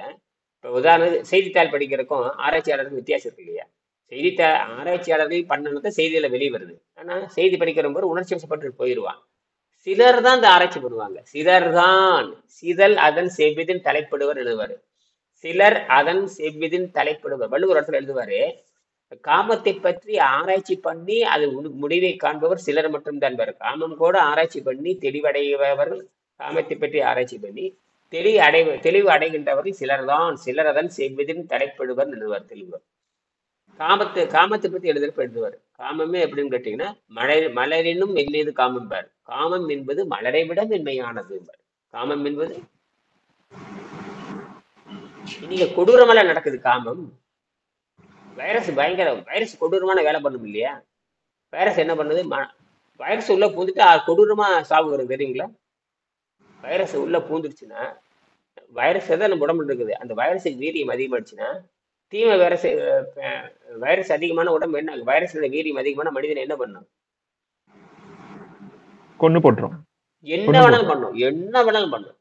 இப்ப உதாரணம் செய்தித்தாள் படிக்கிறதுக்கும் ஆராய்ச்சியாளருக்கும் வித்தியாசம் இருக்கு இல்லையா? செய்தித்தாள் ஆராய்ச்சியாளர்கள் பண்ணணும்னா செய்தியில வெளியே வருது, ஆனா செய்தி படிக்கிறவங்க உணர்ச்சி வசப்பட்டு போயிடுவான். சிலர் தான் இந்த ஆராய்ச்சி பண்ணுவாங்க. சிலர் தான் சிதல் அதன் செவ்விதின் தலைப்படுவர் எழுதுவாரு. சிலர் அதன் செவ்விதின் தலைப்படுவர் வள்ளுவர் இடத்துல எழுதுவாரு. காமத்தை பற்றி ஆராய்ச்சி பண்ணி அது முடிவை காண்பவர் சிலர் மட்டும்தான். காமம் கூட ஆராய்ச்சி பண்ணி தெளிவடைபவர்கள், காமத்தை பற்றி ஆராய்ச்சி பண்ணி தெளிவு அடைகின்றவர்கள் சிலர்தான். சிலர் அதன் செவ்விதின் தலைப்படுவர் எழுதுவார் தெளிவர். காமத்தை பத்தி எழுதுவார். காமமே எப்படின்னு கேட்டீங்கன்னா, மலரினும் மெல்லியது காமம் பார். காமம் என்பது மலரை விட மென்மையானது பார். காமம் என்பது இன்னைக்கு கொடூரமெல்லாம் நடக்குது. காமம் வைரஸ் கொடூரமான வேலை பண்ணும் இல்லையா? வைரஸ் என்ன பண்ணுது, வைரஸ் உள்ள பூந்துட்டு கொடூரமா சாவு வருது தெரியுங்களா? வைரஸ் உள்ள பூந்துருச்சுன்னா, வைரஸ் தான் நம்ம உடம்புல இருக்குது, அந்த வைரஸுக்கு வீரியம் அதிகமாடுச்சுன்னா, தீமை வைரஸ் அதிகமான உடம்பு என்ன, வைரஸோட வீரியம் அதிகமான மனிதன் என்ன பண்ணும், கொண்டு போட்டுரும். என்ன வேணாலும் பண்ணும்.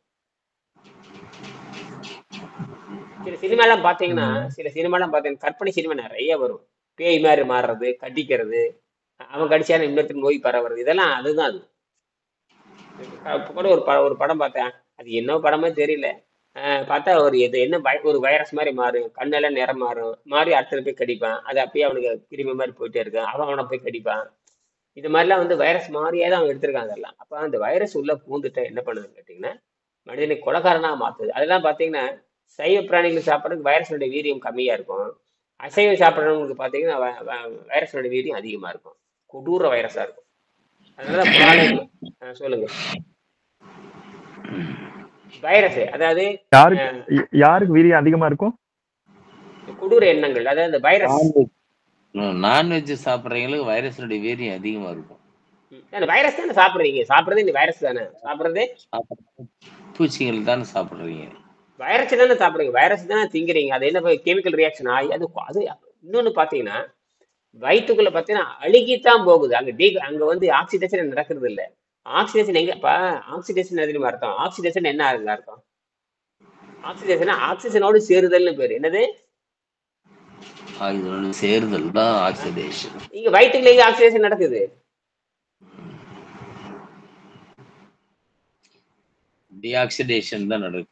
சில சினிமாலாம் பாத்தீங்கன்னா கற்பனை சினிமா நிறைய வரும். பேய் மாதிரி மாறுறது, கடிக்கிறது, அவன் கடிச்சான இன்னொருத்தருக்கு நோய் பரவுறது, இதெல்லாம் அதுதான். அது கூட ஒரு படம் பார்த்தேன், அது என்ன படமே தெரியல. பார்த்தா ஒரு வைரஸ் மாதிரி மாறும், கண்ணெல்லாம் நிறம் மாறி அடுத்த போய் கடிப்பான். அது அப்பயே அவனுக்கு கிருமி மாதிரி போயிட்டே இருக்கான், அவனை போய் கடிப்பான். இது மாதிரிலாம் வைரஸ் மாதிரியே தான் அவன் எடுத்திருக்காங்க அதெல்லாம். அப்ப அந்த வைரஸ் உள்ள பூந்துட்ட என்ன பண்ணுதுன்னு கேட்டீங்கன்னா, மனிதனை கொலைகாரனா மாத்துது. அதெல்லாம் பாத்தீங்கன்னா சைவ பிராணிகள் சாப்பிட்றதுக்கு வைரஸோட வீரியம் கம்மியா இருக்கும். அசைவம் சாப்பிட்றவங்களுக்கு பாத்தீங்கன்னா வைரஸோட வீரியம் அதிகமா இருக்கும், கொடூர வைரஸா இருக்கும். அதனால சொல்லுங்க, வைரஸ் அதாவது யாருக்கு வீரியம் அதிகமா இருக்கும்? கொடூர எண்ணங்கள், அதாவது இந்த வைரஸ். நான்வெஜ் சாப்பிட்றவங்களுக்கு வைரஸோட வீரியம் அதிகமா இருக்கும். வைரஸ் தானே சாப்பிடுறது இந்த வைரஸ் தானே சாப்பிடுறது, பூச்சிகள் தானே சாப்பிடுறீங்க, வைரஸ் தானே சாப்பிடுறீங்க, வைரஸ் தானே திங்கிறீங்க. அது என்ன கெமிக்கல் ரியாக்ஷன் ஆகி அது இன்னொன்னு பாத்தீங்கன்னா வயிற்றுக்குள்ள பாத்தீங்கன்னா அழுகித்தான் போகுது. அங்க ஆக்சிடேஷன் நடக்கிறது இல்ல. ஆக்சிடேஷன் எங்கப்பா, ஆக்சிடேஷன் எதுலையுமா அர்த்தம்? ஆக்சிடேஷன் என்ன அர்த்தம்? ஆக்சிஜனோடு சேருதல்னு பேரு. என்னது? சேருதல் தான் ஆக்சிடேஷன். இங்க வயிற்றுக்குள்ள எங்க ஆக்சிடேஷன் நடக்குது? டீஆக்சிடேஷன் தான் நடக்குது.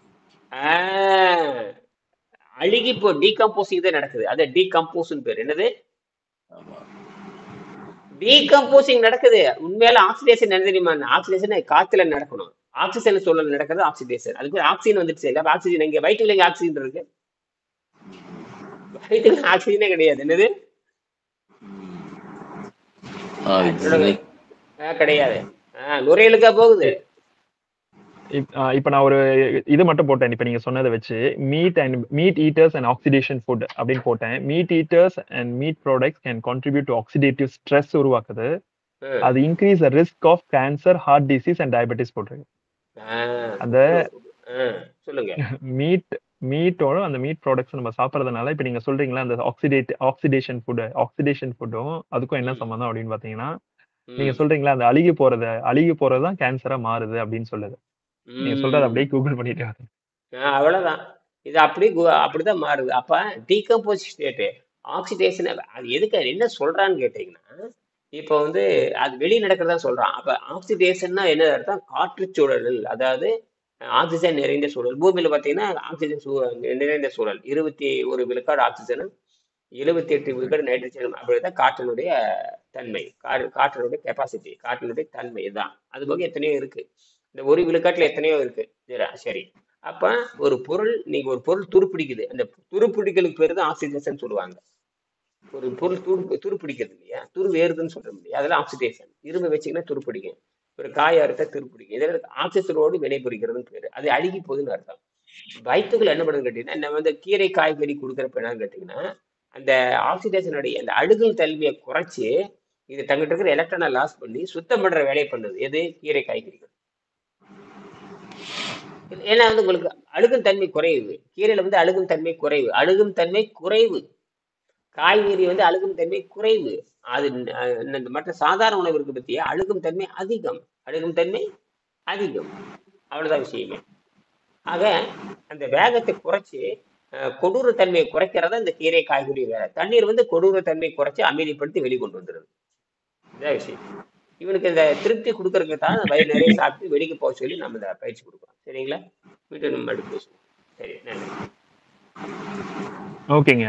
அழுகி போ டீகம்போசிங் தான் நடக்குது. அது டீகம்போஸ்னு பேரு. என்னது? டீகம்போசிங் நடக்குது. உண்மையில ஆக்சிடேஷன் என்ன தெரியுமா? ஆக்சிடேஷன் காத்துல நடக்கணும், ஆக்சிஜன் சூழல் நடக்கிறது ஆக்சிடேஷன். அதுக்கு ஆக்சிஜன் வந்துருச்சு இல்ல, ஆக்சிஜன் எங்க வயிற்றுல எங்க ஆக்சிஜன் இருக்கு? வயிற்றுல ஆக்சிஜனே கிடையாது. என்னது? கிடையாது. நுரையீரலுக்கா போகுது. இப்ப நான் ஒரு இது மட்டும் போட்டேன். இப்ப நீங்க சொன்னதை வச்சு meat eaters and oxidation food அப்படின்னு போட்டேன். Meat eaters and meat products can contribute to oxidative stress உருவாக்குது. ம். அது increase the risk of cancer, heart disease and diabetes போட்டிருக்கு. ஆ, அந்த சூப்பர் சூப்பர். சொல்லுங்க. மீட்டோட அந்த மீட் ப்ராடக்ட்ஸ் நம்ம சாப்பிட்றதுனால இப்ப நீங்க சொல்றீங்களா அந்த ஆக்சிடேஷன் ஃபுட்டும் அதுக்கும் என்ன ம் சம்பந்தம் அப்படின்னு பாத்தீங்கன்னா, நீங்க ம் சொல்றீங்களா அந்த அழுகி போறதுதான் கேன்சரா மாறுது அப்படின்னு சொல்லுது. நீங்க சொல்றது ம் அப்படியே கூகுள் பண்ணிட்டு வாங்க. அவ்வளவுதான். இது அப்படிதான் மாறுது. அப்ப டீகம்போஸ் ஸ்டேட் ஆக்சிடேஷன் அது எதுக்கு என்ன சொல்றான்னு கேட்டீங்கன்னா, இப்போ வந்து அது வெளியே நடக்கிறதா சொல்றான். அப்ப ஆக்சிடேஷன்னா என்ன அர்த்தம்? காற்றுச்சூழல், அதாவது ஆக்சிஜன் நிறைந்த சூழல். பூமியில பாத்தீங்கன்னா ஆக்சிஜன் நிறைந்த சூழல். 21 விழுக்காடு ஆக்சிஜனும் 78 விழுக்காடு நைட்ரஜனும் அப்படிதான் காற்றினுடைய தன்மை. காற்றினுடைய கெப்பாசிட்டி, காற்றினுடைய தன்மை இதுதான். அது போக எத்தனையோ இருக்கு. இந்த ஒரு விழுக்காட்டுல எத்தனையோ இருக்கு. சரி. அப்ப நீங்க ஒரு பொருள் துருப்பிடிக்குது. அந்த துருப்பிடிகளுக்கு பேரு தான் ஆக்சிடேஷன் சொல்லுவாங்க. ஒரு பொருள் துருப்பிடிக்கிறது இல்லையா? துரு வேறுதுன்னு சொல்ற முடியாது. அதெல்லாம் ஆக்சிடேஷன். இரும்பு வச்சீங்கன்னா துருப்பிடிக்கும். ஒரு காயா இருந்தா துருப்பிடிக்கும். இதெல்லாம் ஆக்சிஜனோடு வினைபுரிகிறதுன்னு பேரு. அது அழுகி போகுதுன்னு அர்த்தம். வயிற்றுக்குள்ள என்ன பண்ணுன்னு கேட்டீங்கன்னா, நம்ம வந்து கீரை காய்கறி கொடுக்குறப்ப என்னன்னு கேட்டீங்கன்னா, அந்த ஆக்சிடேஷனுடைய அந்த அழுகல் தன்மையை குறைச்சு இது தங்கிட்ட இருக்கிற எலக்ட்ரானை லாஸ் பண்ணி சுத்தம் பண்ற வேலையை பண்ணுது. எது? கீரை காய்கறிகள். ஏன்னா வந்து உங்களுக்கு அழுகும் தன்மை குறையுது. கீரையில வந்து அழுகும் தன்மை குறைவு. அழுகும் தன்மை குறைவு. காய்கறி வந்து அழுகும் தன்மை குறைவு. அது இந்த மற்ற சாதாரண உணவு இருக்கு பத்தியா, அழுகும் தன்மை அதிகம். அழுகும் தன்மை அதிகம். அவ்வளவுதான் விஷயமே. ஆக அந்த வேகத்தை குறைச்சு கொடூர தன்மையை குறைக்கிறதா இந்த கீரை காய்கறி வேலை. தண்ணீர் வந்து கொடூர தன்மை குறைச்சு அமைதிப்படுத்தி வெளிக்கொண்டு வந்துடுது. இதான் விஷயம். இவனுக்கு இந்த திருப்தி கொடுக்கறதுக்கு தான் வயிறு நிறைய சாப்பிட்டு வெளிக்கு போக சொல்லி நம்ம இந்த பயிற்சி கொடுக்குறோம். சரிங்களா? வீட்டு நம்ம அடுத்து பேசுவோம். சரி, நன்றி. ஓகேங்க.